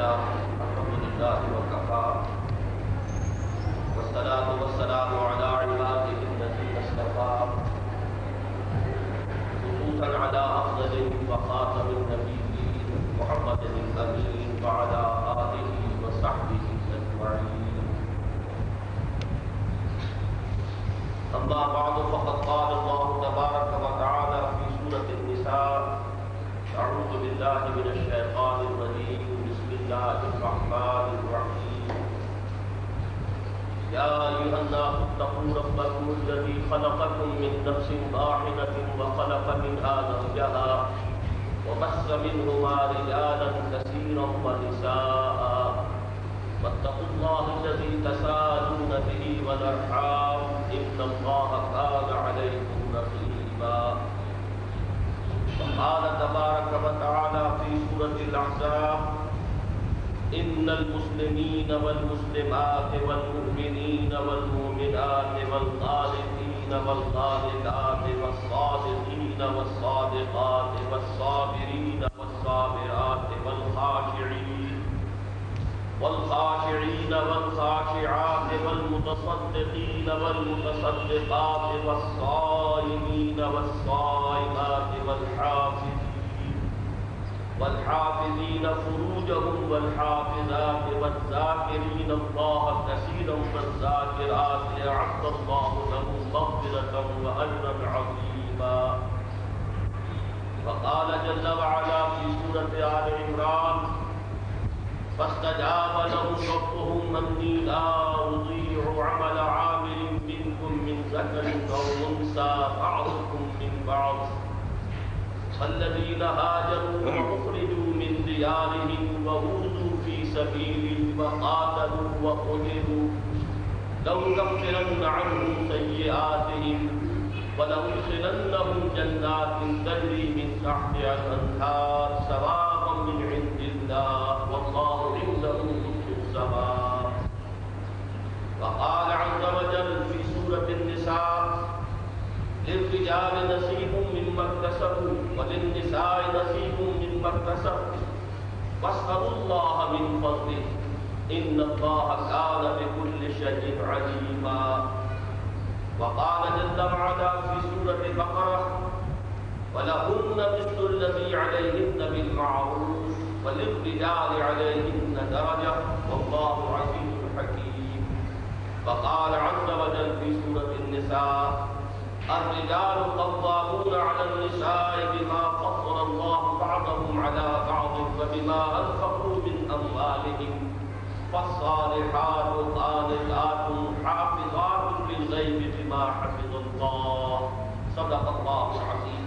لله الحمد لله وكفى والصلاة والسلام على عباده الذين اصطفى خصوصا على أفضل وخاتم النبيين محمد الأمين وعلى آله وصحبه أجمعين. أما بعد فقد قال الله تبارك وتعالى في سورة النساء: أعوذ بالله من الشيطان الرجيم بسم الله الرحمن الرحيم. يا أيها الناس اتقوا ربكم الذي خلقكم من نفس واحدة وخلق منها زوجها وبث منهما رجالا كثيرا ونساء واتقوا الله الذي تساءلون به والأرحام إن الله كان عليكم رقيبا. وقال تبارك وتعالى في سورة الأحزاب: إن المسلمين والمسلمات والمؤمنين والمؤمنات والقانتين والقانتات والصادقين والصادقات والصابرين والصابرات والخاشعين والخاشعات والمتصدقين والمتصدقات والصائمين والصائمات والحافظين فروجهم والحافظات والذاكرين الله كثيرا والذاكرات أعد الله لهم مغفرة وأجرا عظيما. وقال جل وعلا في سورة آل عمران: فاستجاب لهم ربهم أني لا أضيع عمل عامل منكم من ذكر أو أنثى بعضكم من بعض فالذين هاجروا وأخرجوا من ديارهم وأوذوا في سبيلي وقاتلوا وقتلوا لأكفرن عنهم سيئاتهم ولأدخلنهم جنات تجري من تحتها الأنهار ثوابا من عند الله والله عنده حسن الثواب. وقال عز وجل في سورة النساء: للرجال نصيب مما اكتسبوا وللنساء نصيب مما اكتسبوا واسألوا الله من فضله إن الله كان بكل شيء عليما. وقال جل وعلا في سورة البقرة: ولهن مثل الذي عليهن بالمعروف وللرجال عليهن درجة والله عزيز حكيم. وقال عز وجل في سورة النساء: الرجال قوامون على النساء بما فضل الله بعضهم على بعض وبما أنفقوا من أموالهم فالصالحات قانتات حافظات للغيب بما حفظ الله. صدق الله العظيم.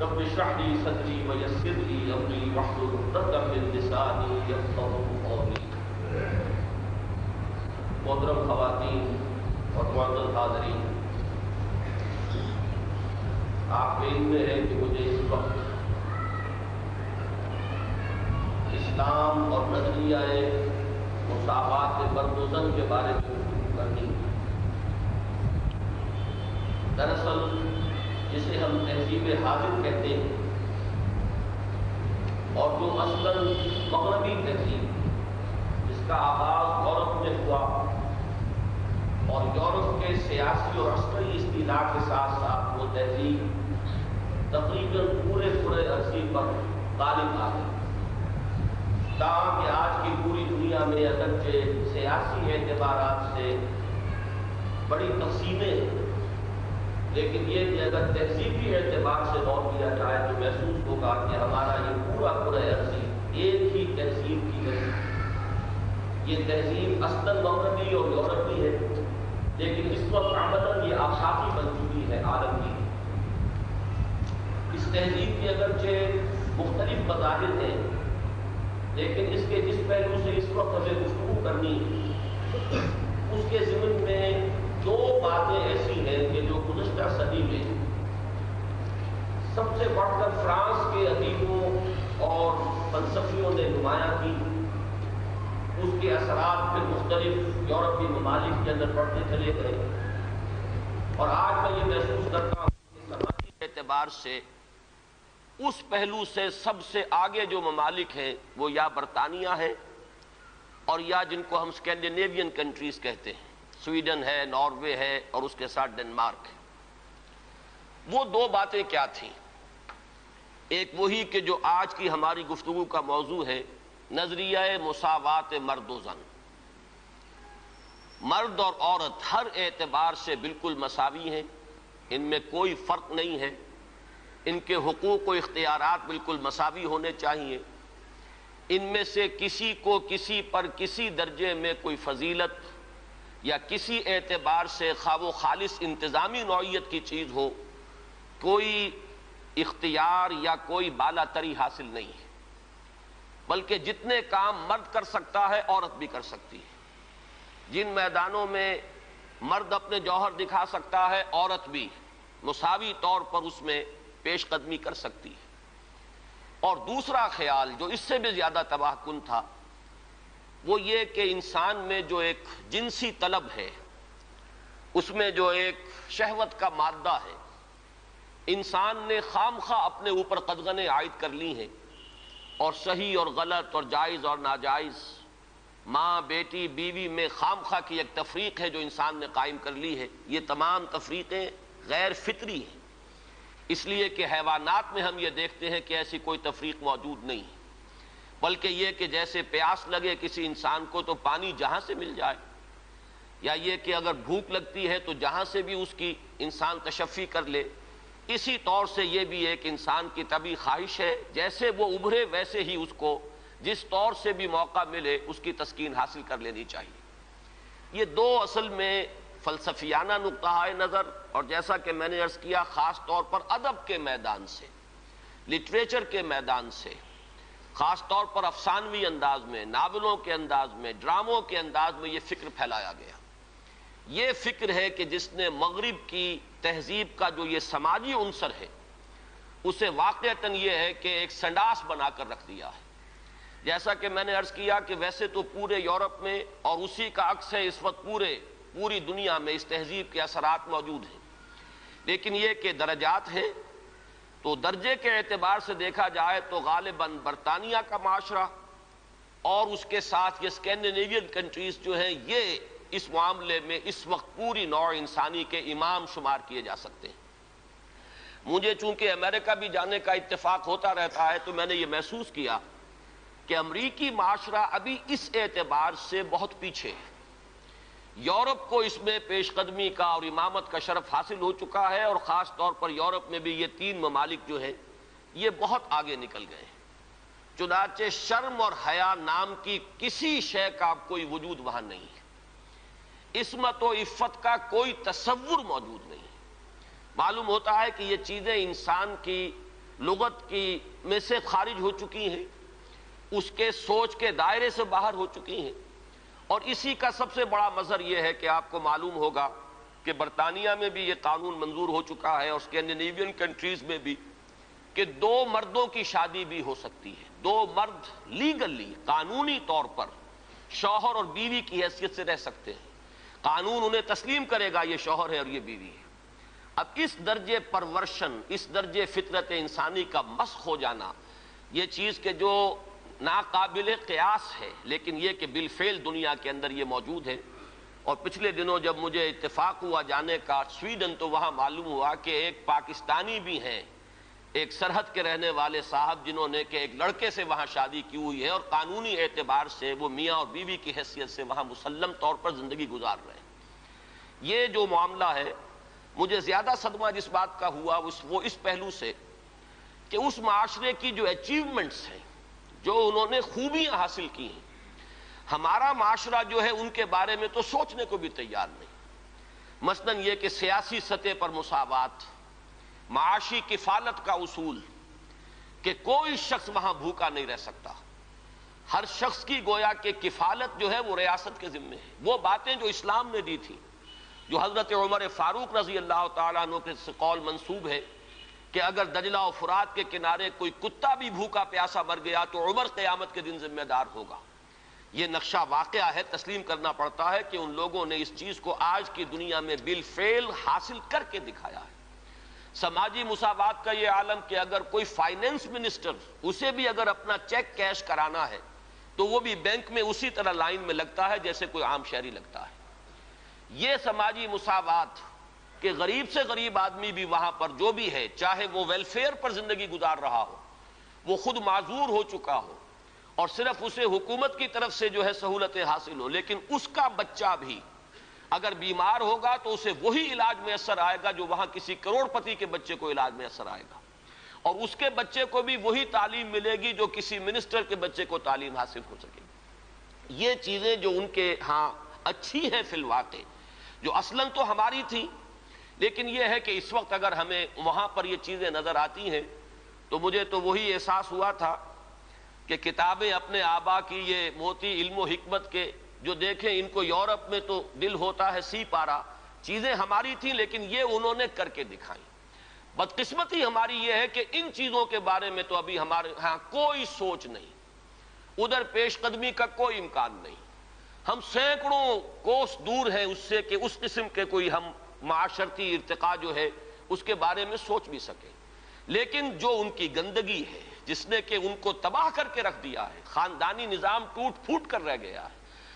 رب اشرح لي صدري ويسر لي أمري واحلل عقدة من لساني يفقهوا قولي. محترم خواتین اور معزز حاضرین، آپ کے علم میں ہے کہ مجھے اس وقت اسلام اور نظریہ مساوات مرد و زن کے بارے میں گفتگو کرنی ہے۔ دراصل جسے ہم تہذیب حاضر کہتے ہیں اور جو اصلاً مغربی تہذیب جس کا آغاز یورپ میں ہوا اور یورپ کے سیاسی اور عسکری اصطلاح کے ساتھ ساتھ وہ تہذیب تقریباً پورے عرصے پر غالب آ گئی، تاہم کہ آج کی پوری دنیا میں اگرچہ سیاسی اعتبارات سے بڑی تقسیمیں ہیں، لیکن یہ کہ اگر تہذیبی اعتبار سے غور کیا جائے تو محسوس ہوگا کہ ہمارا یہ پورا عرصہ ایک ہی تہذیب کی ہے۔ یہ تہذیب اصلاً مغربی اور یورپی ہے، لیکن اس وقت عملاً یہ آفاقی بن چکی ہے، عالمی۔ اس تہذیب کی اگرچہ مختلف مظاہر ہیں، لیکن اس کے جس پہلو سے اس وقت ہمیں گفتگو کرنی ہے اس کے ضمن میں دو باتیں ایسی ہیں کہ جو گزشتہ صدی میں سب سے بڑھ کر فرانس کے ادیبوں اور فلسفیوں نے نمایاں کی، اس کے اثرات پھر مختلف یورپی ممالک کے اندر پڑتے چلے گئے، اور آج میں یہ محسوس کرتا ہوں کہ سماجی اعتبار سے اس پہلو سے سب سے آگے جو ممالک ہیں وہ یا برطانیہ ہے اور یا جن کو ہم اسکینڈینیوین کنٹریز کہتے ہیں، سویڈن ہے، ناروے ہے اور اس کے ساتھ ڈنمارک ہے۔ وہ دو باتیں کیا تھیں؟ ایک وہی کہ جو آج کی ہماری گفتگو کا موضوع ہے، نظریہ مساوات مرد و زن۔ مرد اور عورت ہر اعتبار سے بالکل مساوی ہیں، ان میں کوئی فرق نہیں ہے، ان کے حقوق و اختیارات بالکل مساوی ہونے چاہیے، ان میں سے کسی کو کسی پر کسی درجے میں کوئی فضیلت یا کسی اعتبار سے خواہ و خالص انتظامی نوعیت کی چیز ہو، کوئی اختیار یا کوئی بالا تری حاصل نہیں ہے، بلکہ جتنے کام مرد کر سکتا ہے عورت بھی کر سکتی ہے۔ جن میدانوں میں مرد اپنے جوہر دکھا سکتا ہے، عورت بھی مساوی طور پر اس میں پیش قدمی کر سکتی ہے۔ اور دوسرا خیال جو اس سے بھی زیادہ تباہ کن تھا وہ یہ کہ انسان میں جو ایک جنسی طلب ہے، اس میں جو ایک شہوت کا مادہ ہے، انسان نے خام خواہ اپنے اوپر قدغنیں عائد کر لی ہیں، اور صحیح اور غلط اور جائز اور ناجائز، ماں بیٹی بیوی میں خام خواہ کی ایک تفریق ہے جو انسان نے قائم کر لی ہے۔ یہ تمام تفریقیں غیر فطری ہیں، اس لیے کہ حیوانات میں ہم یہ دیکھتے ہیں کہ ایسی کوئی تفریق موجود نہیں ہے، بلکہ یہ کہ جیسے پیاس لگے کسی انسان کو تو پانی جہاں سے مل جائے، یا یہ کہ اگر بھوک لگتی ہے تو جہاں سے بھی اس کی انسان تشفی کر لے، اسی طور سے یہ بھی ایک انسان کی طبعی خواہش ہے، جیسے وہ ابھرے ویسے ہی اس کو جس طور سے بھی موقع ملے اس کی تسکین حاصل کر لینی چاہیے۔ یہ دو اصل میں فلسفیانہ نقطہ نظر، اور جیسا کہ میں نے عرض کیا خاص طور پر ادب کے میدان سے، لٹریچر کے میدان سے، خاص طور پر افسانوی انداز میں، ناولوں کے انداز میں، ڈراموں کے انداز میں یہ فکر پھیلایا گیا۔ یہ فکر ہے کہ جس نے مغرب کی تہذیب کا جو یہ سماجی عنصر ہے اسے واقعتاً یہ ہے کہ ایک سنڈاس بنا کر رکھ دیا ہے۔ جیسا کہ میں نے عرض کیا کہ ویسے تو پورے یورپ میں اور اسی کا عکس ہے اس وقت پوری دنیا میں اس تہذیب کے اثرات موجود ہیں، لیکن یہ کہ درجات ہیں، تو درجے کے اعتبار سے دیکھا جائے تو غالباً برطانیہ کا معاشرہ اور اس کے ساتھ یہ اسکینڈینیوین کنٹریز جو ہیں یہ اس معاملے میں اس وقت پوری نوع انسانی کے امام شمار کیے جا سکتے ہیں۔ مجھے چونکہ امریکہ بھی جانے کا اتفاق ہوتا رہتا ہے تو میں نے یہ محسوس کیا کہ امریکی معاشرہ ابھی اس اعتبار سے بہت پیچھے ہے۔ یورپ کو اس میں پیش قدمی کا اور امامت کا شرف حاصل ہو چکا ہے، اور خاص طور پر یورپ میں بھی یہ تین ممالک جو ہیں یہ بہت آگے نکل گئے ہیں، چنانچہ شرم اور حیا نام کی کسی شے کا اب کوئی وجود وہاں نہیں ہے، عصمت و عفت کا کوئی تصور موجود نہیں ہے۔ معلوم ہوتا ہے کہ یہ چیزیں انسان کی لغت کی میں سے خارج ہو چکی ہیں، اس کے سوچ کے دائرے سے باہر ہو چکی ہیں، اور اسی کا سب سے بڑا مظہر یہ ہے کہ آپ کو معلوم ہوگا کہ برطانیہ میں بھی یہ قانون منظور ہو چکا ہے اور اسکینڈینیوین کنٹریز میں بھی، کہ دو مردوں کی شادی بھی ہو سکتی ہے، دو مرد لیگلی قانونی طور پر شوہر اور بیوی کی حیثیت سے رہ سکتے ہیں، قانون انہیں تسلیم کرے گا یہ شوہر ہے اور یہ بیوی ہے۔ اب اس درجے پرورشن، اس درجے فطرت انسانی کا مسخ ہو جانا، یہ چیز کہ جو ناقابل قیاس ہے، لیکن یہ کہ بالفعل دنیا کے اندر یہ موجود ہے۔ اور پچھلے دنوں جب مجھے اتفاق ہوا جانے کا سویڈن، تو وہاں معلوم ہوا کہ ایک پاکستانی بھی ہیں، ایک سرحد کے رہنے والے صاحب، جنہوں نے کہ ایک لڑکے سے وہاں شادی کی ہوئی ہے اور قانونی اعتبار سے وہ میاں اور بیوی کی حیثیت سے وہاں مسلم طور پر زندگی گزار رہے ہیں۔ یہ جو معاملہ ہے، مجھے زیادہ صدمہ جس بات کا ہوا وہ اس پہلو سے کہ اس معاشرے کی جو اچیومنٹس ہیں، جو انہوں نے خوبیاں حاصل کی ہیں، ہمارا معاشرہ جو ہے ان کے بارے میں تو سوچنے کو بھی تیار نہیں۔ مثلاً یہ کہ سیاسی سطح پر مساوات، معاشی کفالت کا اصول کہ کوئی شخص وہاں بھوکا نہیں رہ سکتا، ہر شخص کی گویا کہ کفالت جو ہے وہ ریاست کے ذمے ہے۔ وہ باتیں جو اسلام نے دی تھی، جو حضرت عمر فاروق رضی اللہ تعالیٰ عنہ کے قول منسوب ہے کہ اگر دجلہ و فرات کے کنارے کوئی کتا بھی بھوکا پیاسا مر گیا تو عمر قیامت کے دن ذمہ دار ہوگا، یہ نقشہ واقعہ ہے، تسلیم کرنا پڑتا ہے کہ ان لوگوں نے اس چیز کو آج کی دنیا میں بالفعل حاصل کر کے دکھایا ہے۔ سماجی مساوات کا یہ عالم کہ اگر کوئی فائنینس منسٹر اسے بھی اگر اپنا چیک کیش کرانا ہے تو وہ بھی بینک میں اسی طرح لائن میں لگتا ہے جیسے کوئی عام شہری لگتا ہے. یہ سماجی مساوات کہ غریب سے غریب آدمی بھی وہاں پر جو بھی ہے، چاہے وہ ویلفیئر پر زندگی گزار رہا ہو، وہ خود معذور ہو چکا ہو اور صرف اسے حکومت کی طرف سے جو ہے سہولتیں حاصل ہو، لیکن اس کا بچہ بھی اگر بیمار ہوگا تو اسے وہی علاج میسر آئے گا جو وہاں کسی کروڑ پتی کے بچے کو علاج میسر آئے گا، اور اس کے بچے کو بھی وہی تعلیم ملے گی جو کسی منسٹر کے بچے کو تعلیم حاصل ہو سکے گی. یہ چیزیں جو ان کے ہاں اچھی ہیں فی الواقع، جو اصلاً تو ہماری تھی، لیکن یہ ہے کہ اس وقت اگر ہمیں وہاں پر یہ چیزیں نظر آتی ہیں تو مجھے تو وہی احساس ہوا تھا کہ کتابیں اپنے آبا کی یہ موتی علم و حکمت کے جو دیکھیں، ان کو یورپ میں تو دل ہوتا ہے سی پارا، چیزیں ہماری تھیں لیکن یہ انہوں نے کر کے دکھائیں. بدقسمتی ہماری یہ ہے کہ ان چیزوں کے بارے میں تو ابھی ہمارے ہاں کوئی سوچ نہیں، ادھر پیش قدمی کا کوئی امکان نہیں. ہم سینکڑوں کوس دور ہیں اس سے کہ اس قسم کے کوئی ہم معاشرتی ارتقاء جو ہے اس کے بارے میں سوچ بھی سکیں. لیکن جو ان کی گندگی ہے جس نے کہ ان کو تباہ کر کے رکھ دیا ہے، خاندانی نظام ٹوٹ پھوٹ کر رہ گیا ہے.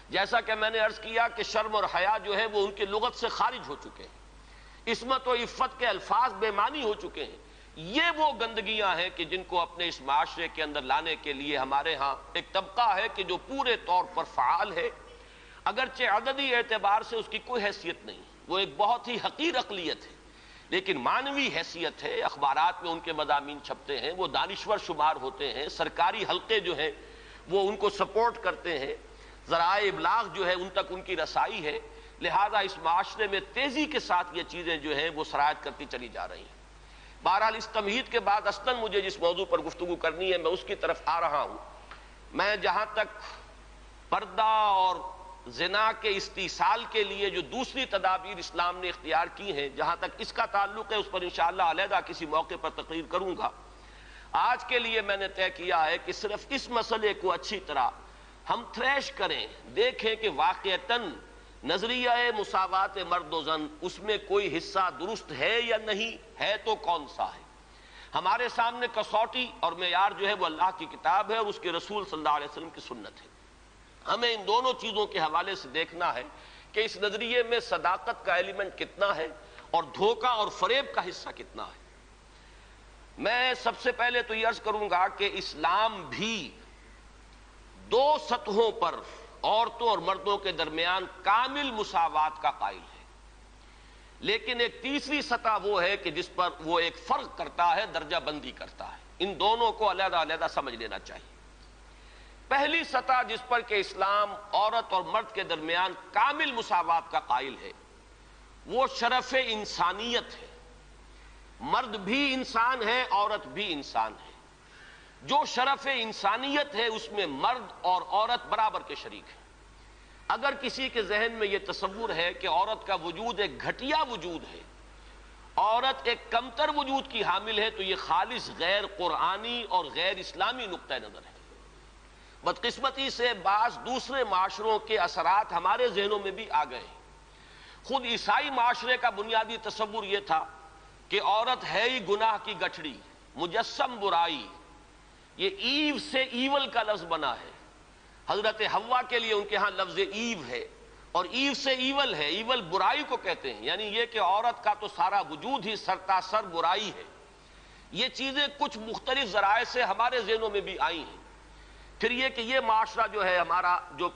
جیسا کہ میں نے عرض کیا کہ شرم اور حیا جو ہے وہ ان کے لغت سے خارج ہو چکے ہیں، عصمت و عفت کے الفاظ بے معنی ہو چکے ہیں. یہ وہ گندگیاں ہیں کہ جن کو اپنے اس معاشرے کے اندر لانے کے لیے ہمارے ہاں ایک طبقہ ہے کہ جو پورے طور پر فعال ہے، اگرچہ عددی اعتبار سے اس کی کوئی حیثیت نہیں، وہ ایک بہت ہی حقیر اقلیت ہے، لیکن معنوی حیثیت ہے. اخبارات میں ان کے مضامین چھپتے ہیں، وہ دانشور شمار ہوتے ہیں، سرکاری حلقے جو ہیں وہ ان کو سپورٹ کرتے ہیں، ذرائع ابلاغ جو ہے ان تک ان کی رسائی ہے. لہذا اس معاشرے میں تیزی کے ساتھ یہ چیزیں جو ہیں وہ سرایت کرتی چلی جا رہی ہیں. بہرحال اس تمہید کے بعد اصلاً مجھے جس موضوع پر گفتگو کرنی ہے میں اس کی طرف آ رہا ہوں. میں جہاں تک پردہ اور زنا کے استیصال کے لیے جو دوسری تدابیر اسلام نے اختیار کی ہیں، جہاں تک اس کا تعلق ہے اس پر انشاءاللہ علیحدہ کسی موقع پر تقریر کروں گا. آج کے لیے میں نے طے کیا ہے کہ صرف اس مسئلے کو اچھی طرح ہم تھریش کریں، دیکھیں کہ واقعتاً نظریہ مساوات مرد و زن اس میں کوئی حصہ درست ہے یا نہیں ہے، تو کون سا ہے. ہمارے سامنے کسوٹی اور معیار جو ہے وہ اللہ کی کتاب ہے اور اس کے رسول صلی اللہ علیہ وسلم کی سنت ہے. ہمیں ان دونوں چیزوں کے حوالے سے دیکھنا ہے کہ اس نظریے میں صداقت کا ایلیمنٹ کتنا ہے اور دھوکہ اور فریب کا حصہ کتنا ہے. میں سب سے پہلے تو یہ عرض کروں گا کہ اسلام بھی دو سطحوں پر عورتوں اور مردوں کے درمیان کامل مساوات کا قائل ہے، لیکن ایک تیسری سطح وہ ہے کہ جس پر وہ ایک فرق کرتا ہے، درجہ بندی کرتا ہے. ان دونوں کو علیحدہ علیحدہ سمجھ لینا چاہیے. پہلی سطح جس پر کہ اسلام عورت اور مرد کے درمیان کامل مساوات کا قائل ہے وہ شرف انسانیت ہے. مرد بھی انسان ہے، عورت بھی انسان ہے. جو شرف انسانیت ہے اس میں مرد اور عورت برابر کے شریک ہیں. اگر کسی کے ذہن میں یہ تصور ہے کہ عورت کا وجود ایک گھٹیا وجود ہے، عورت ایک کمتر وجود کی حامل ہے، تو یہ خالص غیر قرآنی اور غیر اسلامی نقطہ نظر ہے. بدقسمتی سے بعض دوسرے معاشروں کے اثرات ہمارے ذہنوں میں بھی آ گئے ہیں. خود عیسائی معاشرے کا بنیادی تصور یہ تھا کہ عورت ہے ہی گناہ کی گٹھڑی، مجسم برائی. یہ ایو سے ایول کا لفظ بنا ہے. حضرت حوا کے لیے ان کے ہاں لفظ ایو ہے، اور ایو سے ایول ہے. ایول برائی کو کہتے ہیں، یعنی یہ کہ عورت کا تو سارا وجود ہی سرتاسر برائی ہے. یہ چیزیں کچھ مختلف ذرائع سے ہمارے ذہنوں میں بھی آئی ہیں. پھر یہ کہ یہ معاشرہ جو ہے ہمارا، جو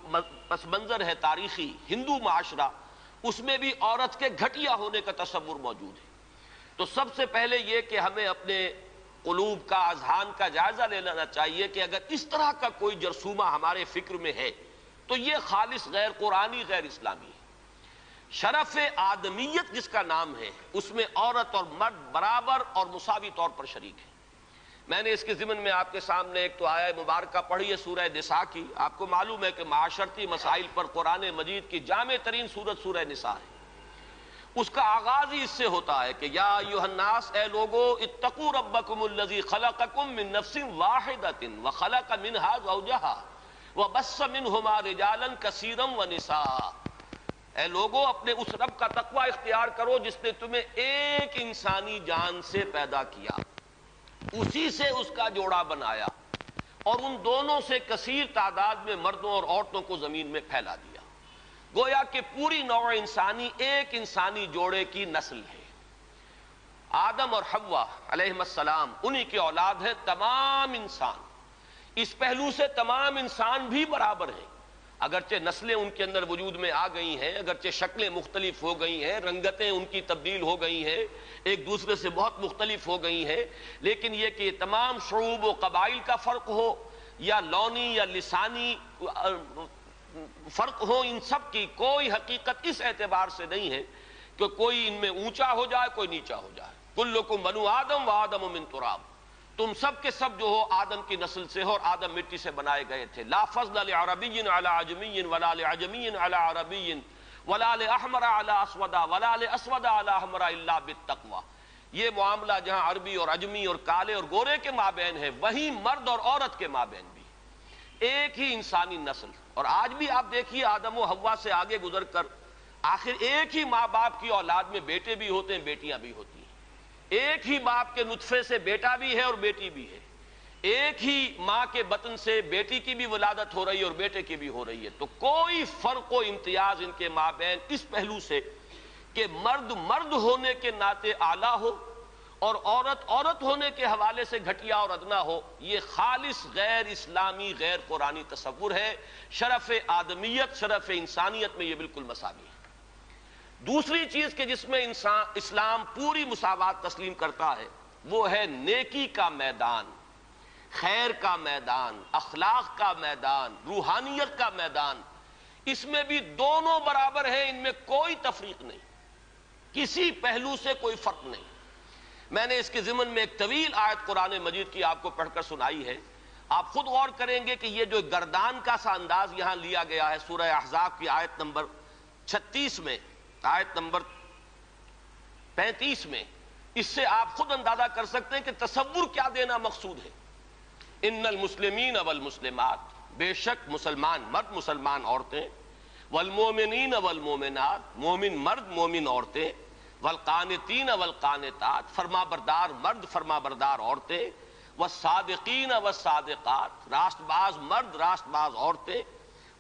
پس منظر ہے تاریخی ہندو معاشرہ، اس میں بھی عورت کے گھٹیا ہونے کا تصور موجود ہے. تو سب سے پہلے یہ کہ ہمیں اپنے قلوب کا، اذہان کا جائزہ لے لینا چاہیے کہ اگر اس طرح کا کوئی جرثومہ ہمارے فکر میں ہے تو یہ خالص غیر قرآنی، غیر اسلامی ہے. شرف آدمیت جس کا نام ہے اس میں عورت اور مرد برابر اور مساوی طور پر شریک ہیں. میں نے اس کے ضمن میں آپ کے سامنے ایک تو آیہ مبارکہ پڑھی ہے سورہ نساء کی. آپ کو معلوم ہے کہ معاشرتی مسائل پر قرآن مجید کی جامع ترین سورت سورہ نساء ہے. اس کا آغاز ہی اس سے ہوتا ہے کہ یا ایھا الناس، اے لوگو، اتقوا ربکم الذی خلقکم من نفس واحدۃ وخلق منها زوجها وبث منہما رجالا کثیرا ونساء. اے لوگوں اپنے اس رب کا تقوی اختیار کرو جس نے تمہیں ایک انسانی جان سے پیدا کیا، اسی سے اس کا جوڑا بنایا اور ان دونوں سے کثیر تعداد میں مردوں اور عورتوں کو زمین میں پھیلا دیا۔ گویا کہ پوری نوع انسانی ایک انسانی جوڑے کی نسل ہے۔ آدم اور حوا علیہم السلام انہی کی اولاد ہے تمام انسان۔ اس پہلو سے تمام انسان بھی برابر ہیں، اگرچہ نسلیں ان کے اندر وجود میں آ گئی ہیں، اگرچہ شکلیں مختلف ہو گئی ہیں، رنگتیں ان کی تبدیل ہو گئی ہیں، ایک دوسرے سے بہت مختلف ہو گئی ہیں، لیکن یہ کہ تمام شعوب و قبائل کا فرق ہو یا لونی یا لسانی فرق ہو، ان سب کی کوئی حقیقت اس اعتبار سے نہیں ہے کہ کوئی ان میں اونچا ہو جائے کوئی نیچا ہو جائے۔ کلکم بنو آدم و آدم من تراب، تم سب کے سب جو ہو آدم کی نسل سے ہو اور آدم مٹی سے بنائے گئے تھے۔ لا فضل لعربی علی عجمی ولا لعجمی علی عربی ولا لاحمر علی اسود ولا لاسود علی احمر الا بالتقوی۔ یہ معاملہ جہاں عربی اور عجمی اور کالے اور گورے کے مابین ہے، وہیں مرد اور عورت کے مابین بھی ایک ہی انسانی نسل۔ اور آج بھی آپ دیکھیے آدم و حوا سے آگے گزر کر آخر ایک ہی ماں باپ کی اولاد میں بیٹے بھی ہوتے ہیں بیٹیاں بھی ہوتی ہیں، ایک ہی باپ کے نطفے سے بیٹا بھی ہے اور بیٹی بھی ہے، ایک ہی ماں کے بطن سے بیٹی کی بھی ولادت ہو رہی ہے اور بیٹے کی بھی ہو رہی ہے۔ تو کوئی فرق و امتیاز ان کے مابین اس پہلو سے کہ مرد مرد ہونے کے ناطے اعلیٰ ہو اور عورت عورت ہونے کے حوالے سے گھٹیا اور ادنا ہو، یہ خالص غیر اسلامی غیر قرآنی تصور ہے۔ شرف آدمیت شرف انسانیت میں یہ بالکل مساوی ہے۔ دوسری چیز کہ جس میں اسلام پوری مساوات تسلیم کرتا ہے وہ ہے نیکی کا میدان، خیر کا میدان، اخلاق کا میدان، روحانیت کا میدان۔ اس میں بھی دونوں برابر ہیں، ان میں کوئی تفریق نہیں، کسی پہلو سے کوئی فرق نہیں۔ میں نے اس کے ضمن میں ایک طویل آیت قرآن مجید کی آپ کو پڑھ کر سنائی ہے، آپ خود غور کریں گے کہ یہ جو گردان کا سا انداز یہاں لیا گیا ہے سورہ احزاب کی آیت نمبر 36 میں، آیت نمبر 35 میں، اس سے آپ خود اندازہ کر سکتے ہیں کہ تصور کیا دینا مقصود ہے۔ ان المسلمین والمسلمات، بے شک مسلمان مرد مسلمان عورتیں، والمومنین والمومنات، مومن مرد مومن عورتیں، والقانتین والقانتات، فرما بردار مرد فرما بردار عورتیں، والصادقین والصادقات، راست باز مرد راست باز عورتیں،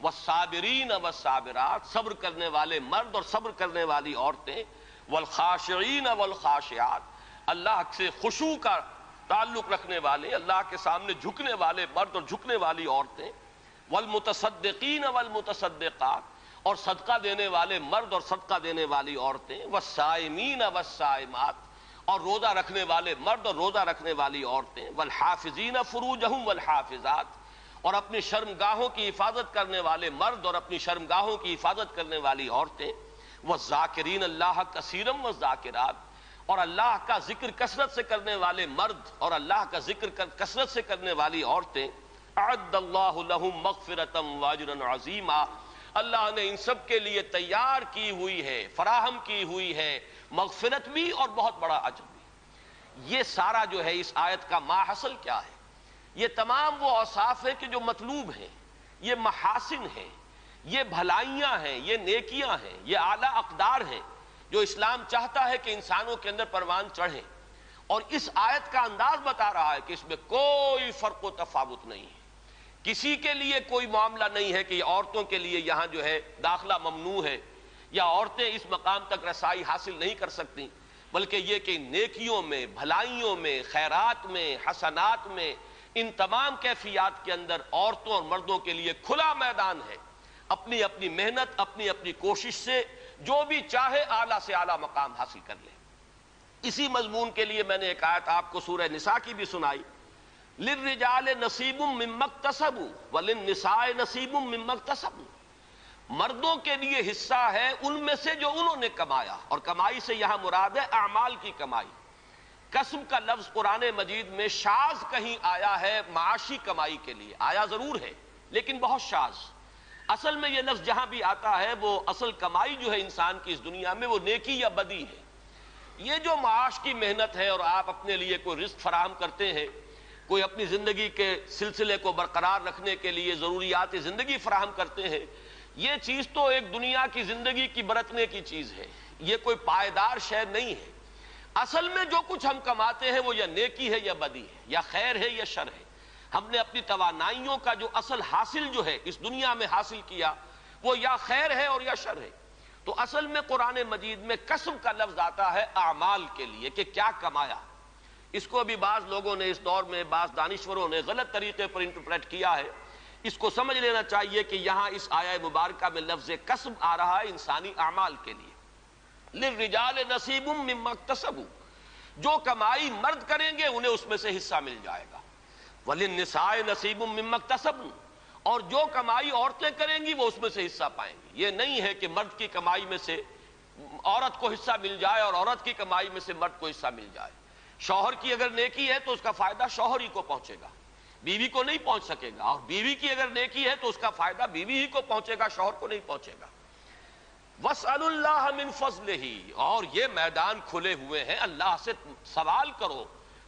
والصابرین والصابرات، صبر کرنے والے مرد اور صبر کرنے والی عورتیں، والخاشعین والخاشعات، اللہ سے خشوع کا تعلق رکھنے والے، اللہ کے سامنے جھکنے والے مرد اور جھکنے والی عورتیں، والمتصدقین والمتصدقات، اور صدقہ دینے والے مرد اور صدقہ دینے والی عورتیں، والصائمین والصائمات، اور روزہ رکھنے والے مرد اور روزہ رکھنے والی عورتیں، والحافظین فروجہم والحافظات، اور اپنی شرمگاہوں کی حفاظت کرنے والے مرد اور اپنی شرمگاہوں کی حفاظت کرنے والی عورتیں، والذاکرین اللہ کثیرا والذاکرات، اور اللہ کا ذکر کثرت سے کرنے والے مرد اور اللہ کا ذکر کثرت سے کرنے والی عورتیں، اعد اللہ لہم مغفرۃ واجرا عظیما، اللہ نے ان سب کے لیے تیار کی ہوئی ہے، فراہم کی ہوئی ہے مغفرت بھی اور بہت بڑا اجر بھی۔ یہ سارا جو ہے اس آیت کا ماحصل کیا ہے؟ یہ تمام وہ اوصاف ہیں کہ جو مطلوب ہیں، یہ محاسن ہیں، یہ بھلائیاں ہیں، یہ نیکیاں ہیں، یہ اعلیٰ اقدار ہیں جو اسلام چاہتا ہے کہ انسانوں کے اندر پروان چڑھیں، اور اس آیت کا انداز بتا رہا ہے کہ اس میں کوئی فرق و تفاوت نہیں ہے، کسی کے لیے کوئی معاملہ نہیں ہے کہ عورتوں کے لیے یہاں جو ہے داخلہ ممنوع ہے یا عورتیں اس مقام تک رسائی حاصل نہیں کر سکتی، بلکہ یہ کہ نیکیوں میں، بھلائیوں میں، خیرات میں، حسنات میں، ان تمام کیفیات کے اندر عورتوں اور مردوں کے لیے کھلا میدان ہے، اپنی اپنی محنت اپنی اپنی کوشش سے جو بھی چاہے اعلیٰ سے اعلیٰ مقام حاصل کر لے۔ اسی مضمون کے لیے میں نے ایک آیت آپ کو سورہ نساء کی بھی سنائی، للرجال نصیب مما اکتسبوا وللنساء نصیب مما اکتسبوا، مردوں کے لیے حصہ ہے ان میں سے جو انہوں نے کمایا، اور کمائی سے یہاں مراد ہے اعمال کی کمائی۔ کسب کا لفظ قرآن مجید میں شاذ کہیں آیا ہے معاشی کمائی کے لیے، آیا ضرور ہے لیکن بہت شاذ۔ اصل میں یہ لفظ جہاں بھی آتا ہے وہ اصل کمائی جو ہے انسان کی اس دنیا میں وہ نیکی یا بدی ہے۔ یہ جو معاش کی محنت ہے اور آپ اپنے لیے کوئی رزق فراہم کرتے ہیں، کوئی اپنی زندگی کے سلسلے کو برقرار رکھنے کے لیے ضروریات زندگی فراہم کرتے ہیں، یہ چیز تو ایک دنیا کی زندگی کی برتنے کی چیز ہے، یہ کوئی پائیدار شے نہیں ہے۔ اصل میں جو کچھ ہم کماتے ہیں وہ یا نیکی ہے یا بدی ہے، یا خیر ہے یا شر ہے۔ ہم نے اپنی توانائیوں کا جو اصل حاصل جو ہے اس دنیا میں حاصل کیا وہ یا خیر ہے اور یا شر ہے۔ تو اصل میں قرآن مجید میں کسب کا لفظ آتا ہے اعمال کے لیے کہ کیا کمایا۔ اس کو بھی بعض لوگوں نے اس دور میں، بعض دانشوروں نے غلط طریقے پر انٹرپریٹ کیا ہے۔ اس کو سمجھ لینا چاہیے کہ یہاں اس آیہ مبارکہ میں لفظ کسب آ رہا ہے انسانی اعمال کے لیے۔ للرجال نصیب مما اکتسبوا، جو کمائی مرد کریں گے انہیں اس میں سے حصہ مل جائے گا۔ وللنساء نصیب مما اکتسبن، اور جو کمائی عورتیں کریں گی وہ اس میں سے حصہ پائیں گی۔ یہ نہیں ہے کہ مرد کی کمائی میں سے عورت کو حصہ مل جائے اور عورت کی کمائی میں سے مرد کو حصہ مل جائے۔ شوہر کی اگر نیکی ہے تو اس کا فائدہ شوہر ہی کو پہنچے گا، بیوی کو نہیں پہنچ سکے گا، اور بیوی کی اگر نیکی ہے تو اس کا فائدہ بیوی ہی کو پہنچے گا، شوہر کو نہیں پہنچے گا۔ وَاسْأَلُوا اللَّهَ مِن فَضْلِهِ، اور یہ میدان کھلے ہوئے ہیں، اللہ سے سوال کرو،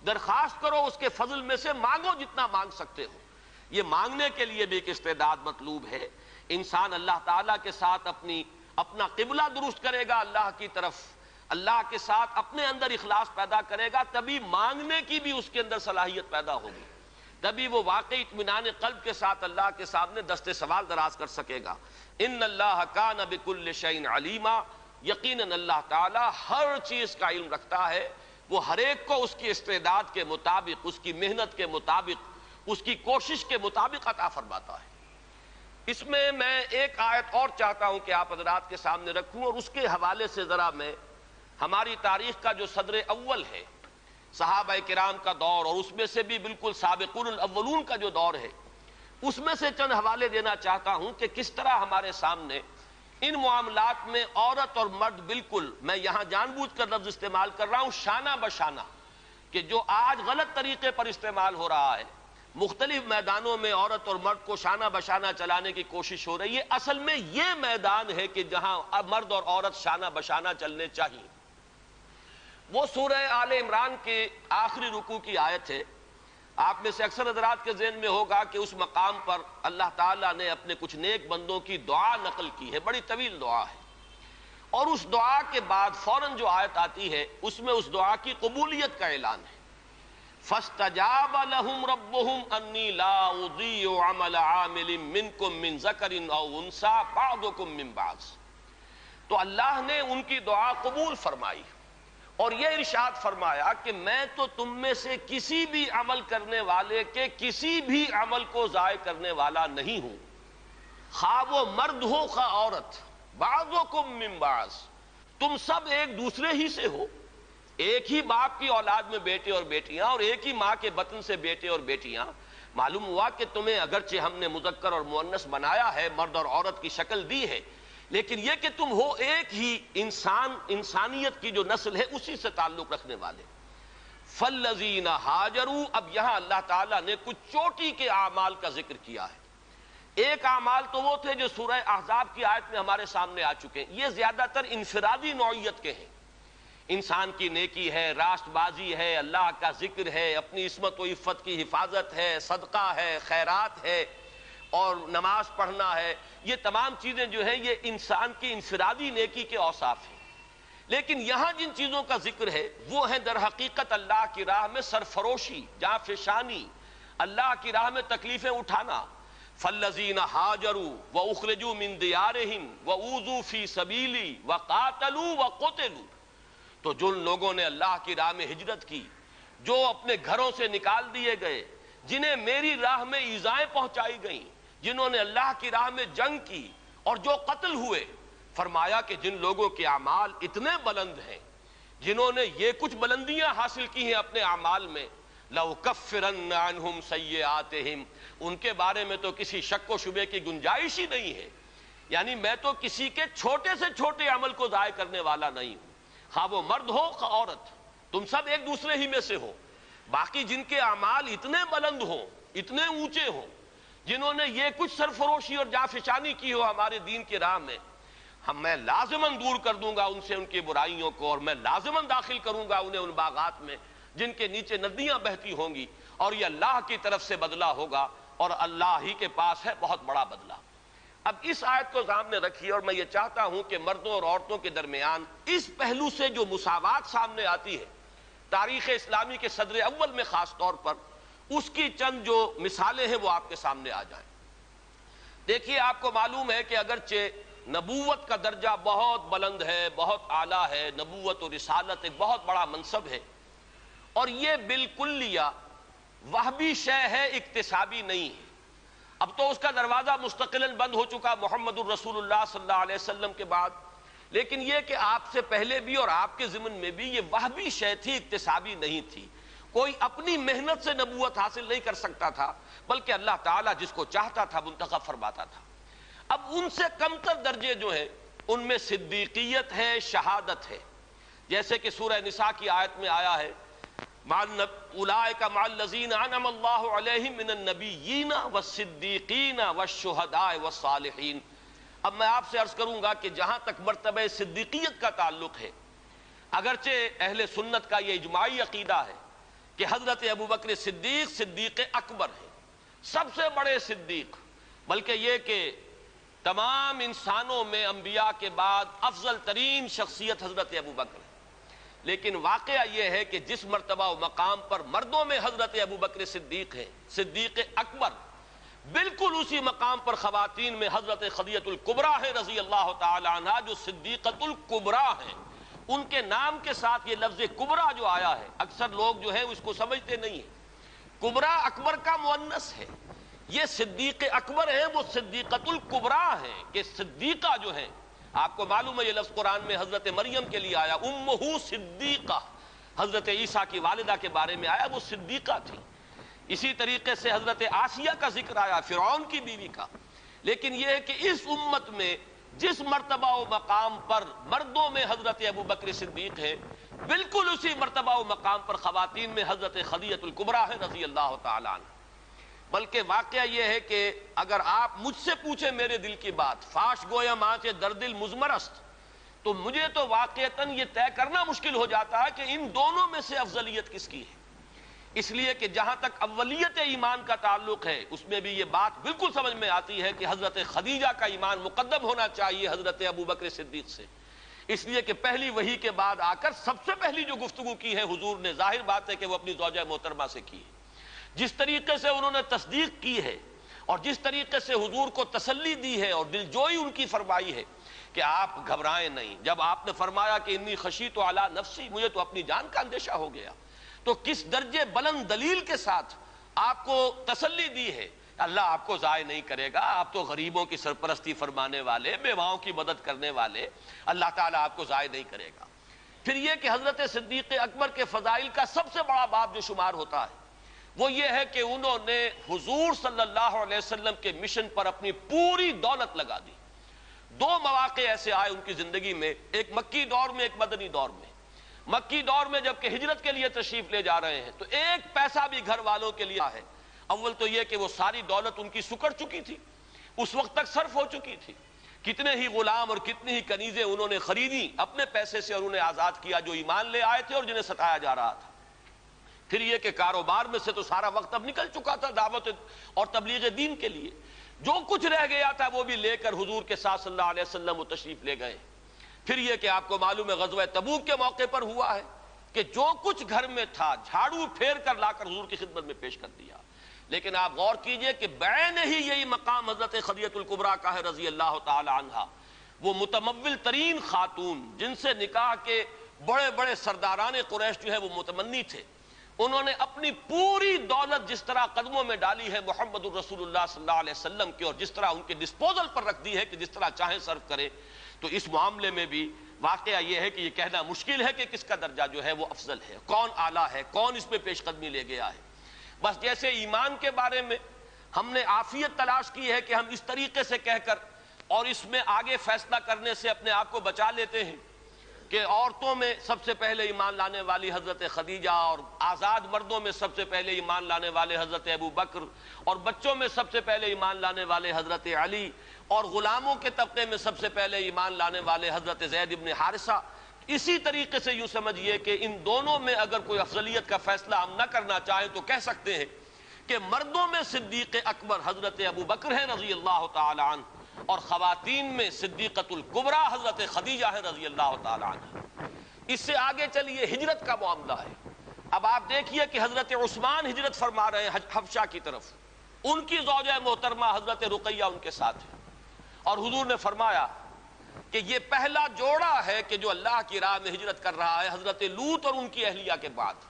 درخواست کرو، اس کے فضل میں سے مانگو جتنا مانگ سکتے ہو۔ یہ مانگنے کے لیے بھی ایک استعداد مطلوب ہے۔ انسان اللہ تعالیٰ کے ساتھ اپنا قبلہ درست کرے گا اللہ کی طرف، اللہ کے ساتھ اپنے اندر اخلاص پیدا کرے گا، تبھی مانگنے کی بھی اس کے اندر صلاحیت پیدا ہوگی، تبھی وہ واقعی اطمینان قلب کے ساتھ اللہ کے سامنے دست سوال دراز کر سکے گا۔ ان اللہ کان بکل شیء علیما، یقیناً اللہ تعالیٰ ہر چیز کا علم رکھتا ہے، وہ ہر ایک کو اس کی استعداد کے مطابق، اس کی محنت کے مطابق، اس کی کوشش کے مطابق عطا فرماتا ہے۔ اس میں ایک آیت اور چاہتا ہوں کہ آپ حضرات کے سامنے رکھوں، اور اس کے حوالے سے ذرا میں ہماری تاریخ کا جو صدر اول ہے، صحابہ کرام کا دور، اور اس میں سے بھی بالکل سابقون الاولون کا جو دور ہے، اس میں سے چند حوالے دینا چاہتا ہوں کہ کس طرح ہمارے سامنے ان معاملات میں عورت اور مرد بالکل، میں یہاں جان بوجھ کر لفظ استعمال کر رہا ہوں شانہ بشانہ، کہ جو آج غلط طریقے پر استعمال ہو رہا ہے، مختلف میدانوں میں عورت اور مرد کو شانہ بشانہ چلانے کی کوشش ہو رہی ہے، اصل میں یہ میدان ہے کہ جہاں مرد اور عورت شانہ بشانہ چلنے چاہیے۔ وہ سورہ آل عمران کے آخری رکوع کی آیت ہے۔ آپ میں سے اکثر حضرات کے ذہن میں ہوگا کہ اس مقام پر اللہ تعالیٰ نے اپنے کچھ نیک بندوں کی دعا نقل کی ہے، بڑی طویل دعا ہے، اور اس دعا کے بعد فوراً جو آیت آتی ہے اس میں اس دعا کی قبولیت کا اعلان ہے۔ فَاسْتَجَابَ لَهُمْ رَبُّهُمْ أَنِّي لَا أُضِيعُ عَمَلَ عَامِلٍ مِّنكُم مِّن ذَكَرٍ أَوْ أُنثَىٰ بَعْضُكُم مِّن بَعْضٍ، تو اللہ نے ان کی دعا قبول فرمائی اور یہ ارشاد فرمایا کہ میں تو تم میں سے کسی بھی عمل کرنے والے کے کسی بھی عمل کو ضائع کرنے والا نہیں ہوں، خواہ وہ مرد ہو خواہ عورت، بعضکم من بعض، تم سب ایک دوسرے ہی سے ہو، ایک ہی باپ کی اولاد میں بیٹے اور بیٹیاں، اور ایک ہی ماں کے بطن سے بیٹے اور بیٹیاں۔ معلوم ہوا کہ تمہیں اگرچہ ہم نے مذکر اور مؤنث بنایا ہے، مرد اور عورت کی شکل دی ہے، لیکن یہ کہ تم ہو ایک ہی انسانیت کی جو نسل ہے اسی سے تعلق رکھنے والے۔ فالذین ہاجروا، اب یہاں اللہ تعالیٰ نے کچھ چوٹی کے اعمال کا ذکر کیا ہے۔ ایک اعمال تو وہ تھے جو سورہ احزاب کی آیت میں ہمارے سامنے آ چکے ہیں، یہ زیادہ تر انفرادی نوعیت کے ہیں، انسان کی نیکی ہے، راست بازی ہے، اللہ کا ذکر ہے، اپنی عصمت و عفت کی حفاظت ہے، صدقہ ہے، خیرات ہے، اور نماز پڑھنا ہے، یہ تمام چیزیں جو ہیں یہ انسان کی انفرادی نیکی کے اوصاف ہیں۔ لیکن یہاں جن چیزوں کا ذکر ہے وہ ہیں در حقیقت اللہ کی راہ میں سرفروشی، جانفشانی، اللہ کی راہ میں تکلیفیں اٹھانا۔ فالذین ہاجروا واخرجوا من دیارہم واوذوا فی سبیلی وقاتلوا وقتلوا، تو جن لوگوں نے اللہ کی راہ میں ہجرت کی، جو اپنے گھروں سے نکال دیے گئے، جنہیں میری راہ میں ایذائیں پہنچائی گئیں، جنہوں نے اللہ کی راہ میں جنگ کی، اور جو قتل ہوئے، فرمایا کہ جن لوگوں کے اعمال اتنے بلند ہیں، جنہوں نے یہ کچھ بلندیاں حاصل کی ہیں اپنے اعمال میں، لَأُكَفِّرَنَّ عَنْهُمْ سَيِّئَاتِهِمْ، ان کے بارے میں تو کسی شک و شبے کی گنجائش ہی نہیں ہے، یعنی میں تو کسی کے چھوٹے سے چھوٹے عمل کو ضائع کرنے والا نہیں ہوں، خواہ وہ مرد ہو خواہ عورت، تم سب ایک دوسرے ہی میں سے ہو۔ باقی جن کے اعمال اتنے بلند ہوں، اتنے اونچے ہوں، جنہوں نے یہ کچھ سرفروشی اور جانفشانی کی ہو ہمارے دین کی راہ میں، میں لازماً دور کر دوں گا ان سے ان کی برائیوں کو، اور میں لازماً داخل کروں گا انہیں ان باغات میں جن کے نیچے ندیاں بہتی ہوں گی، اور یہ اللہ کی طرف سے بدلہ ہوگا، اور اللہ ہی کے پاس ہے بہت بڑا بدلہ۔ اب اس آیت کو سامنے رکھیے، اور میں یہ چاہتا ہوں کہ مردوں اور عورتوں کے درمیان اس پہلو سے جو مساوات سامنے آتی ہے تاریخ اسلامی کے صدر اول میں خاص طور پر، اس کی چند جو مثالیں ہیں وہ آپ کے سامنے آ جائیں۔ دیکھیے، آپ کو معلوم ہے کہ اگرچہ نبوت کا درجہ بہت بلند ہے، بہت اعلیٰ ہے، نبوت و رسالت ایک بہت بڑا منصب ہے، اور یہ بالکلیہ وہبی شے ہے، اکتسابی نہیں ہے۔ اب تو اس کا دروازہ مستقلاً بند ہو چکا محمد الرسول اللہ صلی اللہ علیہ وسلم کے بعد، لیکن یہ کہ آپ سے پہلے بھی اور آپ کے ضمن میں بھی یہ وہبی شے تھی، اکتسابی نہیں تھی۔ کوئی اپنی محنت سے نبوت حاصل نہیں کر سکتا تھا، بلکہ اللہ تعالیٰ جس کو چاہتا تھا منتخب فرماتا تھا۔ اب ان سے کمتر درجے جو ہیں ان میں صدیقیت ہے، شہادت ہے، جیسے کہ سورہ نساء کی آیت میں آیا ہے اولئک مع الذین انعم اللہ علیہم من النبیین والصدیقین والشہداء والصالحین۔ اب میں آپ سے عرض کروں گا کہ جہاں تک مرتبہ صدیقیت کا تعلق ہے، اگرچہ اہل سنت کا یہ اجماعی عقیدہ ہے کہ حضرت ابوبکر صدیق صدیق اکبر ہیں، سب سے بڑے صدیق، بلکہ یہ کہ تمام انسانوں میں انبیاء کے بعد افضل ترین شخصیت حضرت ابوبکر ہے، لیکن واقعہ یہ ہے کہ جس مرتبہ و مقام پر مردوں میں حضرت ابوبکر صدیق ہیں، صدیق اکبر، بالکل اسی مقام پر خواتین میں حضرت خدیجہ الکبریٰ ہے رضی اللہ تعالی عنہا، جو صدیقۃ الکبریٰ ہیں۔ ان کے نام کے ساتھ یہ لفظ کبریٰ جو آیا ہے، اکثر لوگ جو ہے اس کو سمجھتے نہیں ہیں، کبریٰ اکبر کا مؤنث ہے، یہ صدیق اکبر ہیں، وہ صدیقۃ الکبریٰ ہیں، کہ صدیقہ جو ہیں، آپ کو معلوم ہے یہ لفظ قرآن میں حضرت مریم کے لیے آیا، امہ صدیقہ، حضرت عیسیٰ کی والدہ کے بارے میں آیا، وہ صدیقہ تھی۔ اسی طریقے سے حضرت آسیہ کا ذکر آیا، فرعون کی بیوی کا۔ لیکن یہ ہے کہ اس امت میں جس مرتبہ و مقام پر مردوں میں حضرت ابوبکر صدیق ہے، بالکل اسی مرتبہ و مقام پر خواتین میں حضرت خدیجہ الکبریٰ ہے رضی اللہ تعالی عنہ۔ بلکہ واقعہ یہ ہے کہ اگر آپ مجھ سے پوچھیں میرے دل کی بات، فاش گویم آنچ در دل مضمر است، تو مجھے تو واقعتاً یہ طے کرنا مشکل ہو جاتا ہے کہ ان دونوں میں سے افضلیت کس کی ہے، اس لیے کہ جہاں تک اولیت ایمان کا تعلق ہے اس میں بھی یہ بات بالکل سمجھ میں آتی ہے کہ حضرت خدیجہ کا ایمان مقدم ہونا چاہیے حضرت ابوبکر صدیق سے، اس لیے کہ پہلی وحی کے بعد آ کر سب سے پہلی جو گفتگو کی ہے حضور نے، ظاہر بات ہے کہ وہ اپنی زوجہ محترمہ سے کی ہے۔ جس طریقے سے انہوں نے تصدیق کی ہے اور جس طریقے سے حضور کو تسلی دی ہے اور دلجوئی ان کی فرمائی ہے کہ آپ گھبرائیں نہیں، جب آپ نے فرمایا کہ انی خشیت علی نفسی، مجھے تو اپنی جان کا اندیشہ ہو گیا، تو کس درجے بلند دلیل کے ساتھ آپ کو تسلی دی ہے، اللہ آپ کو ضائع نہیں کرے گا، آپ تو غریبوں کی سرپرستی فرمانے والے، بیواؤں کی مدد کرنے والے، اللہ تعالیٰ آپ کو ضائع نہیں کرے گا۔ پھر یہ کہ حضرت صدیق اکبر کے فضائل کا سب سے بڑا باب جو شمار ہوتا ہے وہ یہ ہے کہ انہوں نے حضور صلی اللہ علیہ وسلم کے مشن پر اپنی پوری دولت لگا دی۔ دو مواقع ایسے آئے ان کی زندگی میں، ایک مکی دور میں، ایک مدنی دور میں۔ مکی دور میں جب کہ ہجرت کے لیے تشریف لے جا رہے ہیں تو ایک پیسہ بھی گھر والوں کے لیے ہے۔ اول تو یہ کہ وہ ساری دولت ان کی سکڑ چکی تھی، اس وقت تک صرف ہو چکی تھی، کتنے ہی غلام اور کتنی ہی کنیزیں انہوں نے خریدی اپنے پیسے سے اور انہیں آزاد کیا جو ایمان لے آئے تھے اور جنہیں ستایا جا رہا تھا۔ پھر یہ کہ کاروبار میں سے تو سارا وقت اب نکل چکا تھا دعوت اور تبلیغ دین کے لیے، جو کچھ رہ گیا تھا وہ بھی لے کر حضور کے ساتھ صلی اللہ علیہ وسلم وہ تشریف لے گئے۔ پھر یہ کہ آپ کو معلوم ہے غزوہ تبوک کے موقع پر ہوا ہے کہ جو کچھ گھر میں تھا جھاڑو پھیر کر لا کر حضور کی خدمت میں پیش کر دیا۔ لیکن آپ غور کیجئے کہ بعین ہی یہی مقام حضرت خدیجہ الکبریٰ کا ہے رضی اللہ تعالی عنہا، وہ متمول ترین خاتون جن سے نکاح کے بڑے بڑے سرداران قریش جو ہے وہ متمنی تھے، انہوں نے اپنی پوری دولت جس طرح قدموں میں ڈالی ہے محمد الرسول اللہ صلی اللہ علیہ وسلم کے، اور جس طرح ان کے ڈسپوزل پر رکھ دی ہے کہ جس طرح چاہیں صرف کرے، تو اس معاملے میں بھی واقعہ یہ ہے کہ یہ کہنا مشکل ہے کہ کس کا درجہ جو ہے وہ افضل ہے، کون اعلیٰ ہے، کون اس میں پیش قدمی لے گیا ہے۔ بس جیسے ایمان کے بارے میں ہم نے عافیت تلاش کی ہے کہ ہم اس طریقے سے کہہ کر اور اس میں آگے فیصلہ کرنے سے اپنے آپ کو بچا لیتے ہیں کہ عورتوں میں سب سے پہلے ایمان لانے والی حضرت خدیجہ، اور آزاد مردوں میں سب سے پہلے ایمان لانے والے حضرت ابو بکر، اور بچوں میں سب سے پہلے ایمان لانے والے حضرت علی، اور غلاموں کے طبقے میں سب سے پہلے ایمان لانے والے حضرت زید بن حارثہ۔ اسی طریقے سے یوں سمجھیے کہ ان دونوں میں اگر کوئی افضلیت کا فیصلہ ہم نہ کرنا چاہیں تو کہہ سکتے ہیں کہ مردوں میں صدیق اکبر حضرت ابو بکر ہیں رضی اللہ تعالی عنہ، اور خواتین میں صدیقۃ الکبریٰ حضرت خدیجہ ہے رضی اللہ تعالی عنہ۔ اس سے آگے چلیے، ہجرت کا معاملہ ہے۔ اب آپ دیکھیے کہ حضرت عثمان ہجرت فرما رہے ہیں حبشہ کی طرف، ان کی زوجہ محترمہ حضرت رقیہ ان کے ساتھ ہے، اور حضور نے فرمایا کہ یہ پہلا جوڑا ہے کہ جو اللہ کی راہ میں ہجرت کر رہا ہے، حضرت لوط اور ان کی اہلیہ کے بعد۔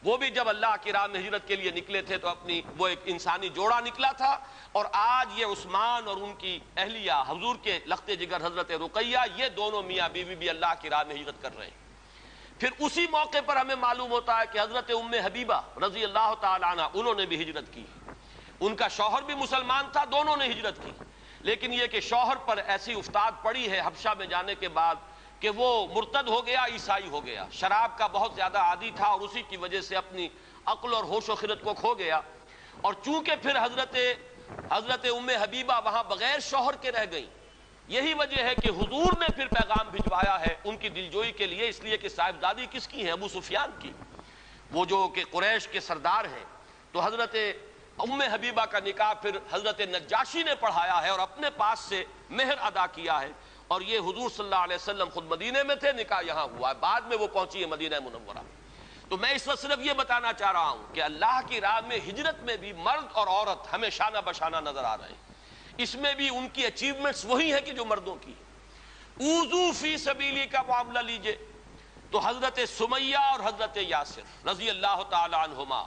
وہ بھی جب اللہ کی راہ میں ہجرت کے لیے نکلے تھے تو اپنی وہ ایک انسانی جوڑا نکلا تھا، اور آج یہ عثمان اور ان کی اہلیہ حضور کے لخت جگر حضرت رقیہ، یہ دونوں میاں بیوی بھی اللہ کی راہ میں ہجرت کر رہے ہیں۔ پھر اسی موقع پر ہمیں معلوم ہوتا ہے کہ حضرت ام حبیبہ رضی اللہ تعالی عنہ انہوں نے بھی ہجرت کی، ان کا شوہر بھی مسلمان تھا، دونوں نے ہجرت کی، لیکن یہ کہ شوہر پر ایسی افتاد پڑی ہے حبشہ میں جانے کے بعد کہ وہ مرتد ہو گیا، عیسائی ہو گیا، شراب کا بہت زیادہ عادی تھا اور اسی کی وجہ سے اپنی عقل اور ہوش و خرد کو کھو گیا، اور چونکہ پھر حضرت ام حبیبہ وہاں بغیر شوہر کے رہ گئیں، یہی وجہ ہے کہ حضور نے پھر پیغام بھجوایا ہے ان کی دلجوئی کے لیے، اس لیے کہ صاحبزادی کس کی ہے؟ ابو سفیان کی، وہ جو کہ قریش کے سردار ہیں۔ تو حضرت ام حبیبہ کا نکاح پھر حضرت نجاشی نے پڑھایا ہے اور اپنے پاس سے مہر ادا کیا ہے، اور یہ حضور صلی اللہ علیہ وسلم خود مدینے میں تھے، نکاح یہاں ہوا ہے، بعد میں وہ پہنچی ہے مدینہ منورہ۔ تو میں اس وقت صرف یہ بتانا چاہ رہا ہوں کہ اللہ کی راہ میں ہجرت میں بھی مرد اور عورت ہمیں شانہ بشانہ نظر آ رہے ہیں، اس میں بھی ان کی اچیومنٹس وہی ہیں کہ جو مردوں کی۔ اوذو فی سبیلی کا معاملہ لیجئے تو حضرت سمیہ اور حضرت یاسر رضی اللہ تعالی عنہما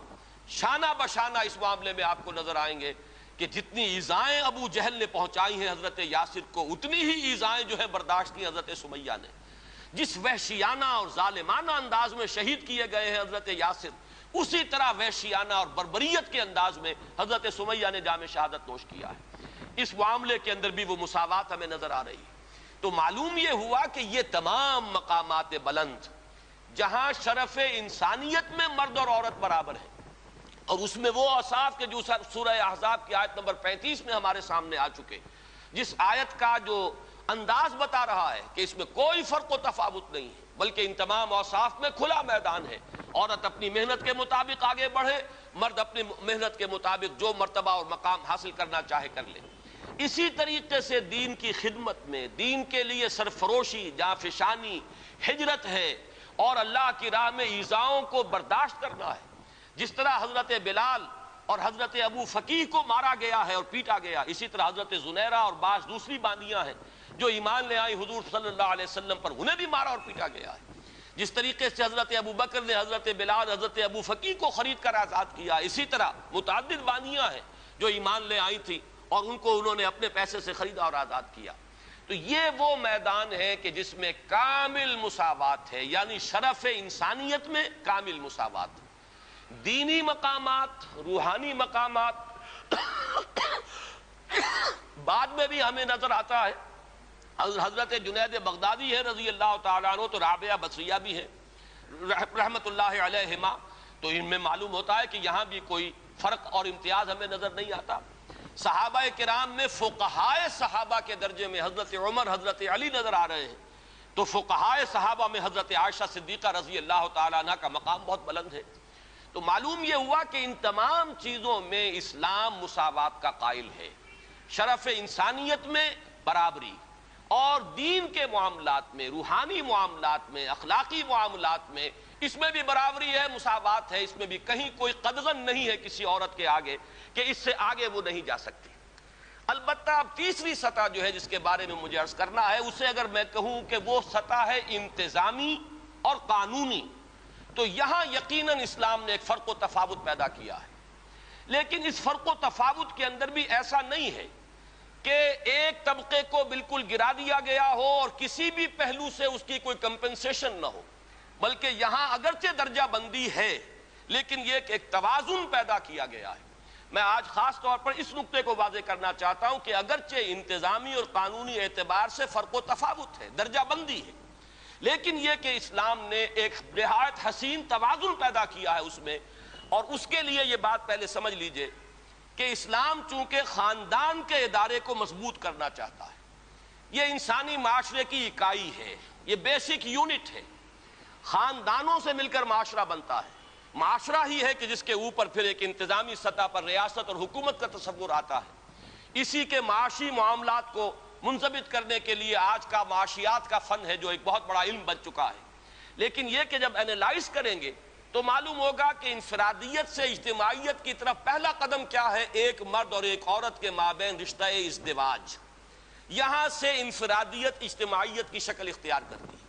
شانہ بشانہ اس معاملے میں آپ کو نظر آئیں گے کہ جتنی ایذائیں ابو جہل نے پہنچائی ہیں حضرت یاسر کو، اتنی ہی ایذائیں جو ہیں برداشت کی حضرت سمیہ نے۔ جس وحشیانہ اور ظالمانہ انداز میں شہید کیے گئے ہیں حضرت یاسر، اسی طرح وحشیانہ اور بربریت کے انداز میں حضرت سمیہ نے جام شہادت نوش کیا ہے۔ اس معاملے کے اندر بھی وہ مساوات ہمیں نظر آ رہی ہے۔ تو معلوم یہ ہوا کہ یہ تمام مقامات بلند جہاں شرف انسانیت میں مرد اور عورت برابر ہیں، اور اس میں وہ اوصاف کے جو سورہ احزاب کی آیت نمبر 35 میں ہمارے سامنے آ چکے، جس آیت کا جو انداز بتا رہا ہے کہ اس میں کوئی فرق و تفاوت نہیں ہے، بلکہ ان تمام اوصاف میں کھلا میدان ہے۔ عورت اپنی محنت کے مطابق آگے بڑھے، مرد اپنی محنت کے مطابق جو مرتبہ اور مقام حاصل کرنا چاہے کر لے۔ اسی طریقے سے دین کی خدمت میں، دین کے لیے سرفروشی، جانفشانی، ہجرت ہے، اور اللہ کی راہ میں ایذاؤں کو برداشت کرنا ہے۔ جس طرح حضرت بلال اور حضرت ابو فقیہ کو مارا گیا ہے اور پیٹا گیا، اسی طرح حضرت زنیرہ اور بعض دوسری باندیاں ہیں جو ایمان لے آئی حضور صلی اللہ علیہ وسلم پر، انہیں بھی مارا اور پیٹا گیا ہے۔ جس طریقے سے حضرت ابو بکر نے حضرت بلال، حضرت ابو فقیہ کو خرید کر آزاد کیا، اسی طرح متعدد باندیاں ہیں جو ایمان لے آئی تھی اور ان کو انہوں نے اپنے پیسے سے خریدا اور آزاد کیا۔ تو یہ وہ میدان ہے کہ جس میں کامل مساوات ہے، یعنی شرف انسانیت میں کامل مساوات۔ دینی مقامات، روحانی مقامات بعد میں بھی ہمیں نظر آتا ہے۔ حضرت جنید بغدادی ہے رضی اللہ تعالیٰ عنہ، تو رابعہ بصریہ بھی ہے رحمت اللہ علیہما، تو ان میں معلوم ہوتا ہے کہ یہاں بھی کوئی فرق اور امتیاز ہمیں نظر نہیں آتا۔ صحابہ کرام میں فقہائے صحابہ کے درجے میں حضرت عمر، حضرت علی نظر آ رہے ہیں، تو فقہائے صحابہ میں حضرت عائشہ صدیقہ رضی اللہ تعالیٰ عنہ کا مقام بہت بلند ہے۔ تو معلوم یہ ہوا کہ ان تمام چیزوں میں اسلام مساوات کا قائل ہے، شرف انسانیت میں برابری، اور دین کے معاملات میں، روحانی معاملات میں، اخلاقی معاملات میں اس میں بھی برابری ہے، مساوات ہے، اس میں بھی کہیں کوئی قدغن نہیں ہے کسی عورت کے آگے کہ اس سے آگے وہ نہیں جا سکتی۔ البتہ اب تیسری سطح جو ہے جس کے بارے میں مجھے عرض کرنا ہے، اسے اگر میں کہوں کہ وہ سطح ہے انتظامی اور قانونی، تو یہاں یقیناً اسلام نے ایک فرق و تفاوت پیدا کیا ہے، لیکن اس فرق و تفاوت کے اندر بھی ایسا نہیں ہے کہ ایک طبقے کو بالکل گرا دیا گیا ہو اور کسی بھی پہلو سے اس کی کوئی کمپنسیشن نہ ہو، بلکہ یہاں اگرچہ درجہ بندی ہے لیکن یہ ایک توازن پیدا کیا گیا ہے۔ میں آج خاص طور پر اس نقطے کو واضح کرنا چاہتا ہوں کہ اگرچہ انتظامی اور قانونی اعتبار سے فرق و تفاوت ہے، درجہ بندی ہے، لیکن یہ کہ اسلام نے ایک نہایت حسین توازن پیدا کیا ہے اس میں، اور اس کے لیے یہ بات پہلے سمجھ لیجئے کہ اسلام چونکہ خاندان کے ادارے کو مضبوط کرنا چاہتا ہے، یہ انسانی معاشرے کی اکائی ہے، یہ بیسک یونٹ ہے، خاندانوں سے مل کر معاشرہ بنتا ہے، معاشرہ ہی ہے کہ جس کے اوپر پھر ایک انتظامی سطح پر ریاست اور حکومت کا تصور آتا ہے۔ اسی کے معاشی معاملات کو منضبط کرنے کے لیے آج کا معاشیات کا فن ہے جو ایک بہت بڑا علم بن چکا ہے. لیکن یہ کہ جب اینالائز کریں گے تو معلوم ہوگا کہ انفرادیت سے اجتماعیت کی طرف پہلا قدم کیا ہے؟ ایک مرد اور ایک عورت کے مابین رشتہ ازدواج. یہاں سے انفرادیت اجتماعیت کی شکل اختیار کرتی ہے.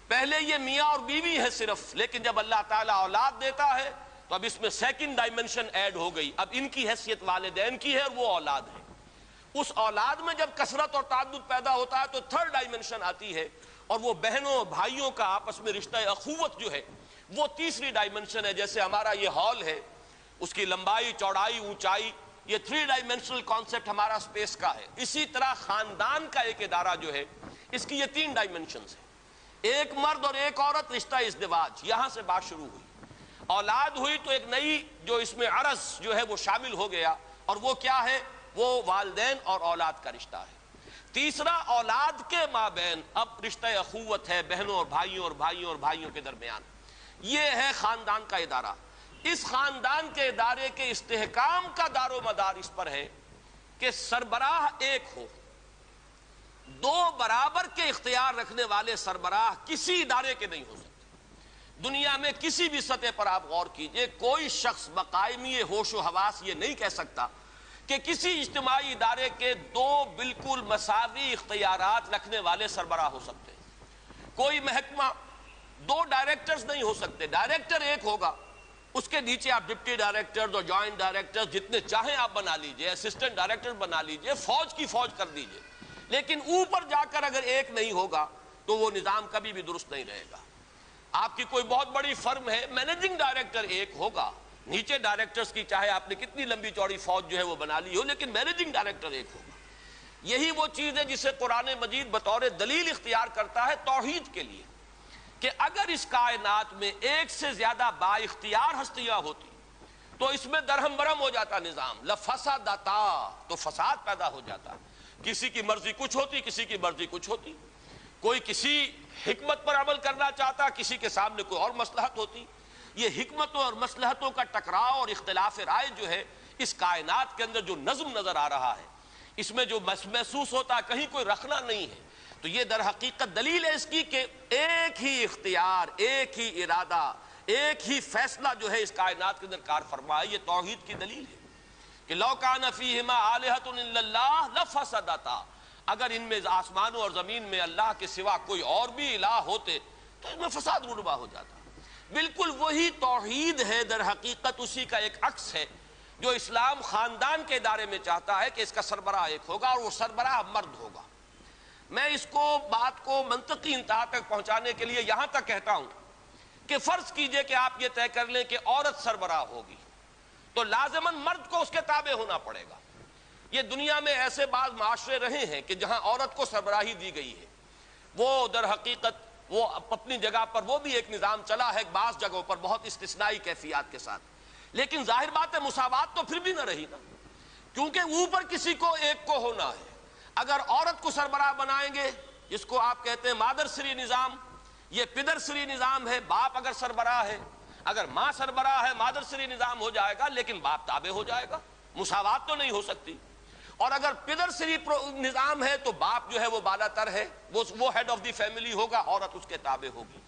پہلے یہ میاں اور بیوی ہے صرف، لیکن جب اللہ تعالیٰ اولاد دیتا ہے تو اب اس میں سیکنڈ ڈائمنشن ایڈ ہو گئی. اب ان کی حیثیت والدین کی ہے اور وہ اولاد ہے. اس اولاد میں جب کثرت اور تعدد پیدا ہوتا ہے تو تھرڈ ڈائمنشن آتی ہے، اور وہ بہنوں بھائیوں کا آپس میں رشتہ اخوت جو ہے وہ تیسری ڈائمنشن ہے. جیسے ہمارا یہ ہال ہے، اس کی لمبائی چوڑائی اونچائی، یہ 3 ڈائمنشنل کانسیپٹ ہمارا اسپیس کا ہے. اسی طرح خاندان کا ایک ادارہ جو ہے اس کی یہ 3 ڈائمنشنز ہیں. ایک مرد اور ایک عورت رشتہ ازدواج، یہاں سے بات شروع ہوئی. اولاد ہوئی تو ایک نئی جو اس میں عرض جو ہے وہ شامل ہو گیا، اور وہ کیا ہے؟ وہ والدین اور اولاد کا رشتہ ہے. تیسرا اولاد کے مابین اب رشتہ اخوت ہے، بہنوں اور بھائیوں کے درمیان. یہ ہے خاندان کا ادارہ. اس خاندان کے ادارے کے استحکام کا دار و مدار اس پر ہے کہ سربراہ ایک ہو. 2 برابر کے اختیار رکھنے والے سربراہ کسی ادارے کے نہیں ہو سکتے. دنیا میں کسی بھی سطح پر آپ غور کیجئے، کوئی شخص بقائمی ہوش و حواس یہ نہیں کہہ سکتا کہ کسی اجتماعی ادارے کے 2 بالکل مساوی اختیارات رکھنے والے سربراہ ہو سکتے ہیں. کوئی محکمہ 2 ڈائریکٹرز نہیں ہو سکتے. ڈائریکٹر ایک ہوگا، اس کے نیچے آپ ڈپٹی ڈائریکٹرز اور جوائنٹ ڈائریکٹرز جتنے چاہیں آپ بنا لیجئے، اسسٹنٹ ڈائریکٹر بنا لیجئے، فوج کی فوج کر دیجئے. لیکن اوپر جا کر اگر ایک نہیں ہوگا تو وہ نظام کبھی بھی درست نہیں رہے گا. آپ کی کوئی بہت بڑی فرم ہے، مینیجنگ ڈائریکٹر ایک ہوگا، نیچے ڈائریکٹرز کی چاہے آپ نے کتنی لمبی چوڑی فوج جو ہے وہ بنا لی ہو، لیکن مینیجنگ ڈائریکٹر ایک ہوگا. یہی وہ چیز ہے جسے قرآن مجید بطور دلیل اختیار کرتا ہے توحید کے لیے، کہ اگر اس کائنات میں ایک سے زیادہ با اختیار ہستیاں ہوتی تو اس میں درہم برہم ہو جاتا نظام. لفسدتا، تو فساد پیدا ہو جاتا. کسی کی مرضی کچھ ہوتی، کسی کی مرضی کچھ ہوتی. کوئی کسی حکمت پر عمل کرنا چاہتا، کسی کے سامنے کوئی اور مصلحت ہوتی. یہ حکمتوں اور مصلحتوں کا ٹکراؤ اور اختلاف رائے جو ہے اس کائنات کے اندر جو نظم نظر آ رہا ہے، اس میں جو محسوس ہوتا ہے کہیں کوئی رکھنا نہیں ہے، تو یہ در حقیقت دلیل ہے اس کی کہ ایک ہی اختیار، ایک ہی ارادہ، ایک ہی فیصلہ جو ہے اس کائنات کے اندر کار فرما ہے. یہ توحید کی دلیل ہے کہ لو کان فیہما آلہۃ الا اللہ لفسدتا، اگر ان میں آسمانوں اور زمین میں اللہ کے سوا کوئی اور بھی الہ ہوتے تو اس میں فساد رونما ہو جاتا. بالکل وہی توحید ہے در حقیقت، اسی کا ایک عکس ہے جو اسلام خاندان کے ادارے میں چاہتا ہے کہ اس کا سربراہ ایک ہوگا اور وہ سربراہ مرد ہوگا. میں اس کو بات کو منطقی انتہا تک پہنچانے کے لیے یہاں تک کہتا ہوں کہ فرض کیجئے کہ آپ یہ طے کر لیں کہ عورت سربراہ ہوگی تو لازماً مرد کو اس کے تابع ہونا پڑے گا. یہ دنیا میں ایسے بعض معاشرے رہے ہیں کہ جہاں عورت کو سربراہی دی گئی ہے، وہ در حقیقت وہ اپنی جگہ پر وہ بھی ایک نظام چلا ہے بعض جگہوں پر بہت استثنائی کیفیات کے ساتھ. لیکن ظاہر بات ہے مساوات تو پھر بھی نہ رہی نا، کیونکہ اوپر کسی کو ایک کو ہونا ہے. اگر عورت کو سربراہ بنائیں گے، جس کو آپ کہتے ہیں مادر سری نظام، یہ پدر سری نظام ہے. باپ اگر سربراہ ہے، اگر ماں سربراہ ہے مادر سری نظام ہو جائے گا، لیکن باپ تابع ہو جائے گا، مساوات تو نہیں ہو سکتی. اور اگر پدر سری نظام ہے تو باپ جو ہے وہ بالا تر ہے، وہ ہیڈ آف دی فیملی ہوگا، عورت اس کے تابع ہوگی.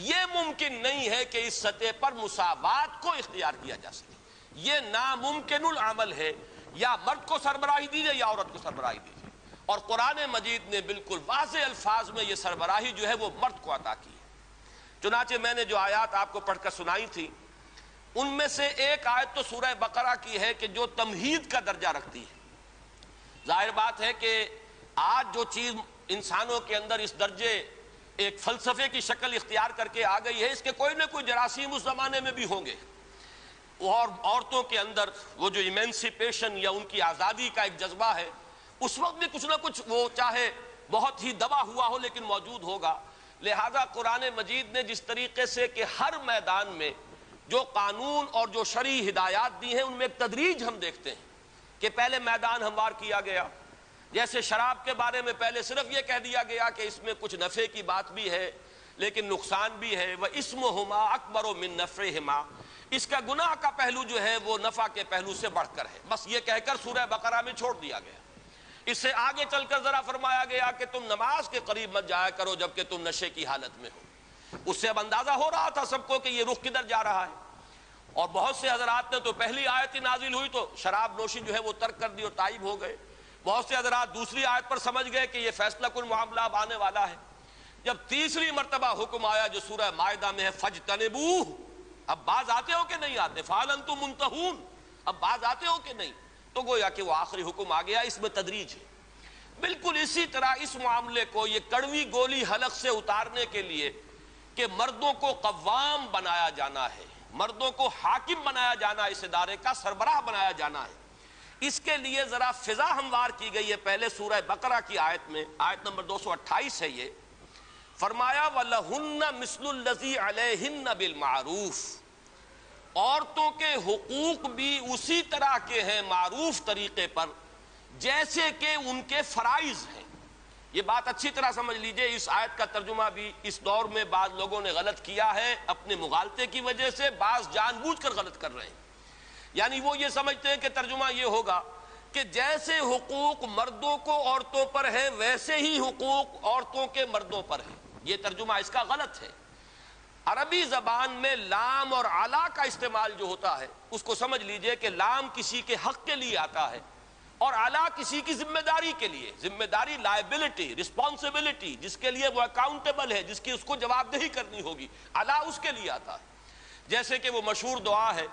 یہ ممکن نہیں ہے کہ اس سطح پر مساوات کو اختیار کیا جا سکے. یہ ناممکن العمل ہے. یا مرد کو سربراہی دیجیے یا عورت کو سربراہی دیجیے. اور قرآن مجید نے بالکل واضح الفاظ میں یہ سربراہی جو ہے وہ مرد کو عطا کی ہے. چنانچہ میں نے جو آیات آپ کو پڑھ کر سنائی تھی ان میں سے ایک آیت تو سورہ بقرہ کی ہے کہ جو تمہید کا درجہ رکھتی ہے. ظاہر بات ہے کہ آج جو چیز انسانوں کے اندر اس درجے ایک فلسفے کی شکل اختیار کر کے آ گئی ہے، اس کے کوئی نہ کوئی جراثیم اس زمانے میں بھی ہوں گے. اور عورتوں کے اندر وہ جو ایمینسیپیشن یا ان کی آزادی کا ایک جذبہ ہے، اس وقت بھی کچھ نہ کچھ وہ چاہے بہت ہی دبا ہوا ہو لیکن موجود ہوگا. لہذا قرآن مجید نے جس طریقے سے کہ ہر میدان میں جو قانون اور جو شرعی ہدایات دی ہیں ان میں ایک تدریج ہم دیکھتے ہیں کہ پہلے میدان ہموار کیا گیا. جیسے شراب کے بارے میں پہلے صرف یہ کہہ دیا گیا کہ اس میں کچھ نفع کی بات بھی ہے لیکن نقصان بھی ہے. وَإِسْمُهُمَا أَكْبَرُ مِن نَفْعِهِمَا، اس کا گناہ کا پہلو جو ہے وہ نفع کے پہلو سے بڑھ کر ہے. بس یہ کہہ کر سورہ بقرہ میں چھوڑ دیا گیا. اس سے آگے چل کر ذرا فرمایا گیا کہ تم نماز کے قریب مت جایا کرو جبکہ تم نشے کی حالت میں ہو۔ اس سے اب اندازہ ہو رہا تھا سب کو کہ یہ رخ کدھر جا رہا ہے، اور بہت سے حضرات نے تو پہلی آیت نازل ہوئی تو شراب نوشی جو ہے وہ ترک کر دی اور تائب ہو گئے، بہت سے حضرات دوسری آیت پر سمجھ گئے کہ یہ فیصلہ کن معاملہ اب آنے والا ہے۔ جب تیسری مرتبہ حکم آیا جو سورہ مائدہ میں ہے فَاجْتَنِبُوهُ، اب باز آتے ہو کہ نہیں آتے، فَهَلْ أَنْتُمْ مُنْتَهُونَ، اب باز آتے ہو کہ نہیں، تو گویا کہ وہ آخری حکم آ گیا، اس میں تدریج ہے۔ بالکل اسی طرح اس معاملے کو یہ کڑوی گولی حلق سے اتارنے کے لیے کہ مردوں کو قوام بنایا جانا ہے، مردوں کو حاکم بنایا جانا، اس ادارے کا سربراہ بنایا جانا ہے، اس کے لیے ذرا فضا ہموار کی گئی ہے۔ پہلے سورہ بقرہ کی آیت میں، آیت نمبر 228 ہے، یہ فرمایا وَلَهُنَّ مِثْلُ الَّذِي عَلَيْهِنَّ بِالْمَعْرُوفِ، عورتوں کے حقوق بھی اسی طرح کے ہیں معروف طریقے پر جیسے کہ ان کے فرائض ہیں۔ یہ بات اچھی طرح سمجھ لیجئے، اس آیت کا ترجمہ بھی اس دور میں بعض لوگوں نے غلط کیا ہے، اپنے مغالطے کی وجہ سے بعض جان بوجھ کر غلط کر رہے ہیں۔ یعنی وہ یہ سمجھتے ہیں کہ ترجمہ یہ ہوگا کہ جیسے حقوق مردوں کو عورتوں پر ہے ویسے ہی حقوق عورتوں کے مردوں پر ہیں۔ یہ ترجمہ اس کا غلط ہے۔ عربی زبان میں لام اور علا کا استعمال جو ہوتا ہے اس کو سمجھ لیجئے کہ لام کسی کے حق کے لیے آتا ہے اور علا کسی کی ذمہ داری کے لیے، ذمہ داری لائبلٹی، رسپانسبلٹی، جس کے لیے وہ اکاؤنٹیبل ہے، جس کی اس کو جواب دہی کرنی ہوگی، علا اس کے لیے آتا ہے۔ جیسے کہ وہ مشہور دعا ہے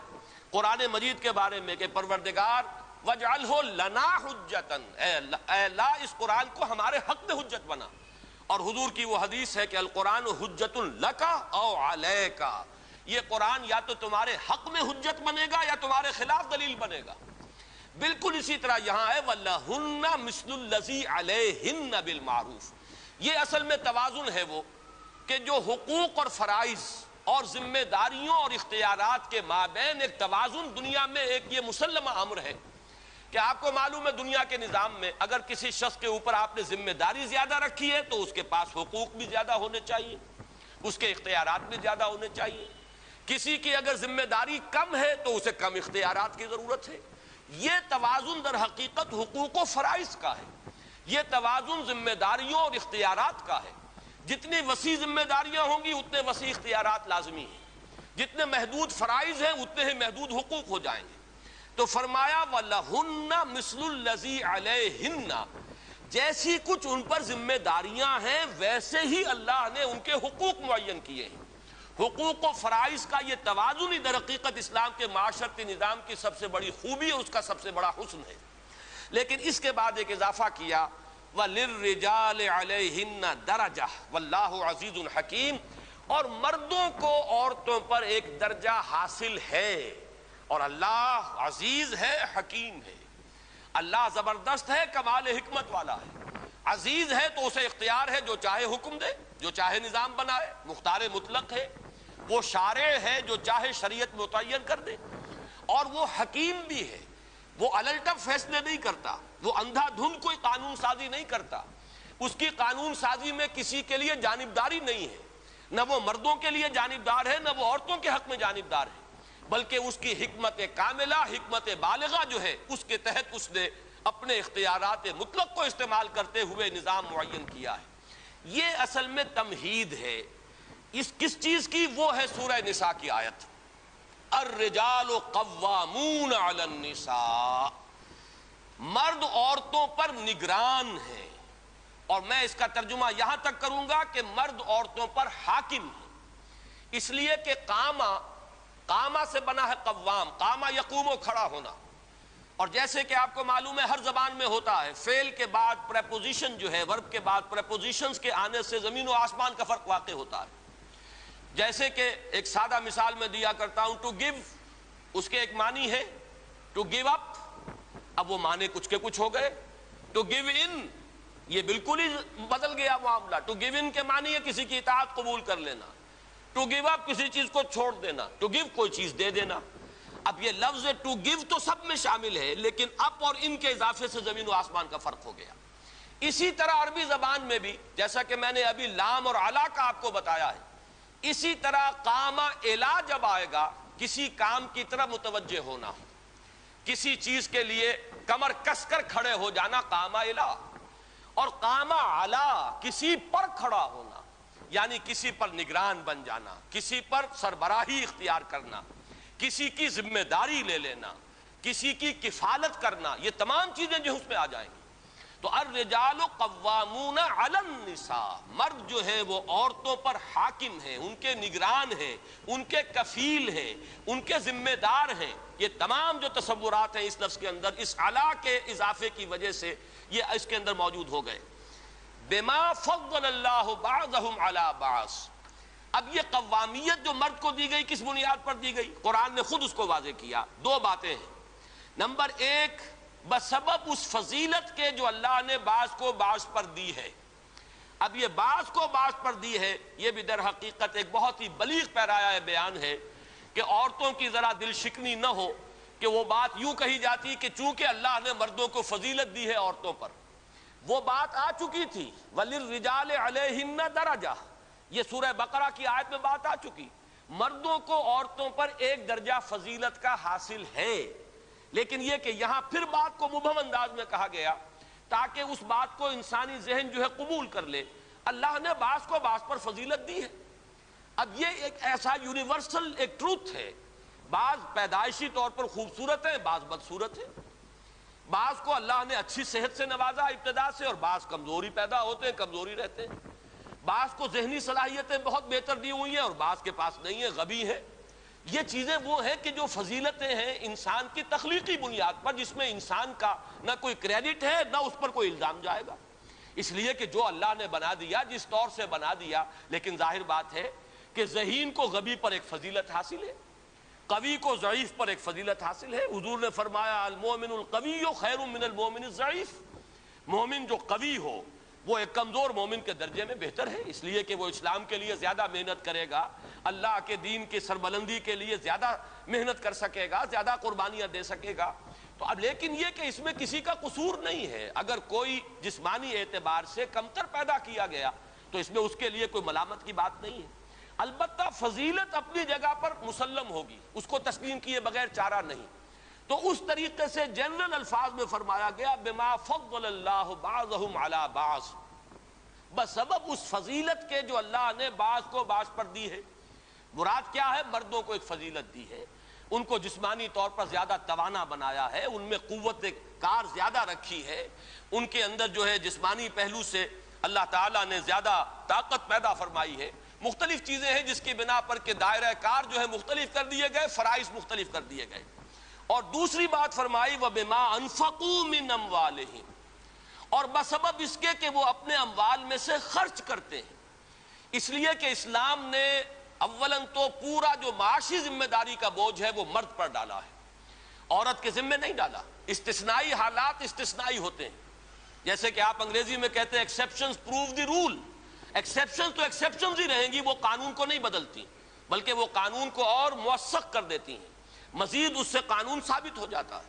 قرآن مجید کے بارے میں کہ پروردگار وَاجْعَلْهُ لَنَا حُجَّةً، اے اللہ اس قرآن کو ہمارے حق میں حجت بنا۔ اور حضور کی وہ حدیث ہے کہ القرآن حجت لک او علیک، یہ قرآن یا تو تمہارے حق میں حجت بنے گا یا تمہارے خلاف دلیل بنے گا۔ بالکل اسی طرح یہاں ہے وَلَهُنَّ مِثْلُ الَّذِي عَلَيْهِنَّ بِالْمَعْرُوفِ، یہ اصل میں توازن ہے وہ کہ جو حقوق اور فرائض اور ذمہ داریوں اور اختیارات کے مابین ایک توازن دنیا میں ایک یہ مسلمہ امر ہے کہ آپ کو معلوم ہے دنیا کے نظام میں اگر کسی شخص کے اوپر آپ نے ذمہ داری زیادہ رکھی ہے تو اس کے پاس حقوق بھی زیادہ ہونے چاہیے، اس کے اختیارات بھی زیادہ ہونے چاہیے۔ کسی کی اگر ذمہ داری کم ہے تو اسے کم اختیارات کی ضرورت ہے۔ یہ توازن در حقیقت حقوق و فرائض کا ہے، یہ توازن ذمہ داریوں اور اختیارات کا ہے۔ جتنی وسیع ذمہ داریاں ہوں گی اتنے وسیع اختیارات لازمی ہیں، جتنے محدود فرائض ہیں اتنے ہی محدود حقوق ہو جائیں گے۔ تو فرمایا وَلَهُنَّ مِثْلُ الَّذِي عَلَيْهِنَّ، جیسی کچھ ان پر ذمہ داریاں ہیں ویسے ہی اللہ نے ان کے حقوق معین کیے ہیں۔ حقوق و فرائض کا یہ توازن ہی در حقیقت اسلام کے معاشرتی نظام کی سب سے بڑی خوبی اور اس کا سب سے بڑا حسن ہے۔ لیکن اس کے بعد ایک اضافہ کیا وَلِلرِّجَالِ عَلَيْهِنَّ دَرَجَةٌ وَاللَّهُ عَزِيزٌ حَكِيمٌ، اور مردوں کو عورتوں پر ایک درجہ حاصل ہے، اور اللہ عزیز ہے، حکیم ہے۔ اللہ زبردست ہے، کمال حکمت والا ہے۔ عزیز ہے تو اسے اختیار ہے، جو چاہے حکم دے، جو چاہے نظام بنائے، مختار مطلق ہے۔ وہ شارع ہے، جو چاہے شریعت متعین کر دے، اور وہ حکیم بھی ہے، وہ الٹپ فیصلے نہیں کرتا، وہ اندھا دھند کوئی قانون سازی نہیں کرتا۔ اس کی قانون سازی میں کسی کے لیے جانبداری نہیں ہے، نہ وہ مردوں کے لیے جانبدار ہے نہ وہ عورتوں کے حق میں جانبدار ہے، بلکہ اس کی حکمت کاملہ، حکمت بالغہ جو ہے اس کے تحت اس نے اپنے اختیارات مطلق کو استعمال کرتے ہوئے نظام معین کیا ہے۔ یہ اصل میں تمہید ہے اس کس چیز کی؟ وہ ہے سورہ نساء کی آیت الرجال قوامون علی النساء، مرد عورتوں پر نگران ہیں، اور میں اس کا ترجمہ یہاں تک کروں گا کہ مرد عورتوں پر حاکم ہیں، اس لیے کہ قامہ سے بنا ہے قوام، قامہ یقوم و کھڑا ہونا، اور جیسے کہ آپ کو معلوم ہے ہر زبان میں ہوتا ہے فعل کے بعد پریپوزیشن جو ہے، ورب کے بعد پریپوزیشنز کے آنے سے زمین و آسمان کا فرق واقع ہوتا ہے۔ جیسے کہ ایک سادہ مثال میں دیا کرتا ہوں، ٹو گیو، اس کے ایک معنی ہے ٹو گیو اپ، اب وہ معنی کچھ کے کچھ ہو گئے۔ ٹو گیو ان، یہ بالکل ہی بدل گیا معاملہ۔ ٹو گیو ان کے معنی ہے کسی کی اطاعت قبول کر لینا، ٹو گیو اپ کسی چیز کو چھوڑ دینا، ٹو گیو کوئی چیز دے دینا۔ اب یہ لفظ ٹو گیو تو سب میں شامل ہے، لیکن اپ اور ان کے اضافے سے زمین و آسمان کا فرق ہو گیا۔ اسی طرح عربی زبان میں بھی جیسا کہ میں نے ابھی لام اور علا کا آپ کو بتایا ہے، اسی طرح قامہ الا جب آئے گا کسی کام کی طرف متوجہ ہونا، کسی چیز کے لیے کمر کس کر کھڑے ہو جانا قام الا، اور قام علا کسی پر کھڑا ہونا، یعنی کسی پر نگران بن جانا، کسی پر سربراہی اختیار کرنا، کسی کی ذمہ داری لے لینا، کسی کی کفالت کرنا، یہ تمام چیزیں جو اس میں آ جائیں گی۔ تو الرجال قوامون علی النساء، مرد جو ہے وہ عورتوں پر حاکم ہیں، ان کے نگران ہیں، ان کے کفیل ہیں، ان کے ذمہ دار ہیں۔ یہ تمام جو تصورات ہیں اس لفظ کے اندر، اس علا کے اضافے کی وجہ سے یہ اس کے اندر موجود ہو گئے۔ بما فضل اللہ بعضهم علی بعض، اب یہ قوامیت جو مرد کو دی گئی کس بنیاد پر دی گئی؟ قرآن نے خود اس کو واضح کیا۔ دو باتیں ہیں۔ نمبر ایک، بسبب اس فضیلت کے جو اللہ نے بعض کو بعض پر دی ہے۔ اب یہ بعض کو بعض پر دی ہے، یہ بھی در حقیقت ایک بہت ہی بلیغ پیرایا بیان ہے کہ عورتوں کی ذرا دل شکنی نہ ہو کہ وہ بات یوں کہی جاتی کہ چونکہ اللہ نے مردوں کو فضیلت دی ہے عورتوں پر، وہ بات آ چکی تھی وَلِلرِّجَالِ عَلَيْهِنَّ دَرَجَةٌ، یہ سورہ بقرہ کی آیت میں بات آ چکی، مردوں کو عورتوں پر ایک درجہ فضیلت کا حاصل ہے، لیکن یہ کہ یہاں پھر بات کو مبہم انداز میں کہا گیا تاکہ اس بات کو انسانی ذہن جو ہے قبول کر لے، اللہ نے بعض کو بعض پر فضیلت دی ہے۔ اب یہ ایک ایسا یونیورسل ایک ٹروتھ ہے، بعض پیدائشی طور پر خوبصورت ہیں، بعض بدصورت ہیں، بعض کو اللہ نے اچھی صحت سے نوازا ابتدا سے اور بعض کمزوری پیدا ہوتے ہیں، کمزوری رہتے ہیں، بعض کو ذہنی صلاحیتیں بہت بہتر دی ہوئی ہیں اور بعض کے پاس نہیں ہیں، غبی ہیں۔ یہ چیزیں وہ ہیں کہ جو فضیلتیں ہیں انسان کی تخلیقی بنیاد پر، جس میں انسان کا نہ کوئی کریڈٹ ہے نہ اس پر کوئی الزام جائے گا، اس لیے کہ جو اللہ نے بنا دیا جس طور سے بنا دیا، لیکن ظاہر بات ہے کہ ذہین کو غبی پر ایک فضیلت حاصل ہے، قوی کو ضعیف پر ایک فضیلت حاصل ہے۔ حضور نے فرمایا المومن القوی خیر من المومن الضعیف، مومن جو قوی ہو وہ ایک کمزور مومن کے درجے میں بہتر ہے، اس لیے کہ وہ اسلام کے لیے زیادہ محنت کرے گا، اللہ کے دین کی سربلندی کے لیے زیادہ محنت کر سکے گا، زیادہ قربانیاں دے سکے گا۔ تو اب لیکن یہ کہ اس میں کسی کا قصور نہیں ہے، اگر کوئی جسمانی اعتبار سے کمتر پیدا کیا گیا تو اس میں اس کے لیے کوئی ملامت کی بات نہیں ہے۔ البتہ فضیلت اپنی جگہ پر مسلم ہوگی، اس کو تسلیم کیے بغیر چارہ نہیں۔ تو اس طریقے سے جنرل الفاظ میں فرمایا گیا بما فضل اللہ بعضهم علی بعض، بسبب اس فضیلت کے جو اللہ نے بعض کو بعض پر دی ہے۔ مراد کیا ہے؟ مردوں کو ایک فضیلت دی ہے، ان کو جسمانی طور پر زیادہ توانا بنایا ہے، ان میں قوت کار زیادہ رکھی ہے، ان کے اندر جو ہے جسمانی پہلو سے اللہ تعالیٰ نے زیادہ طاقت پیدا فرمائی ہے۔ مختلف چیزیں ہیں جس کی بنا پر کہ دائرہ کار جو ہے مختلف کر دیے گئے، فرائض مختلف کر دیے گئے۔ اور دوسری بات فرمائی وَبِمَا أَنفَقُوا مِنْ أَمْوَالِهِمْ، اور بسبب اس کے کہ وہ اپنے اموال میں سے خرچ کرتے ہیں، اس لیے کہ اسلام نے اولاً تو پورا جو معاشی ذمہ داری کا بوجھ ہے وہ مرد پر ڈالا ہے، عورت کے ذمہ نہیں ڈالا۔ استثنائی حالات استثنائی ہوتے ہیں، جیسے کہ آپ انگریزی میں کہتے ہیں exceptions prove the role, exceptions تو ایکسیپشنز ہی رہیں گی، وہ قانون کو نہیں بدلتی بلکہ وہ قانون کو اور موثق کر دیتی ہیں، مزید اس سے قانون ثابت ہو جاتا ہے۔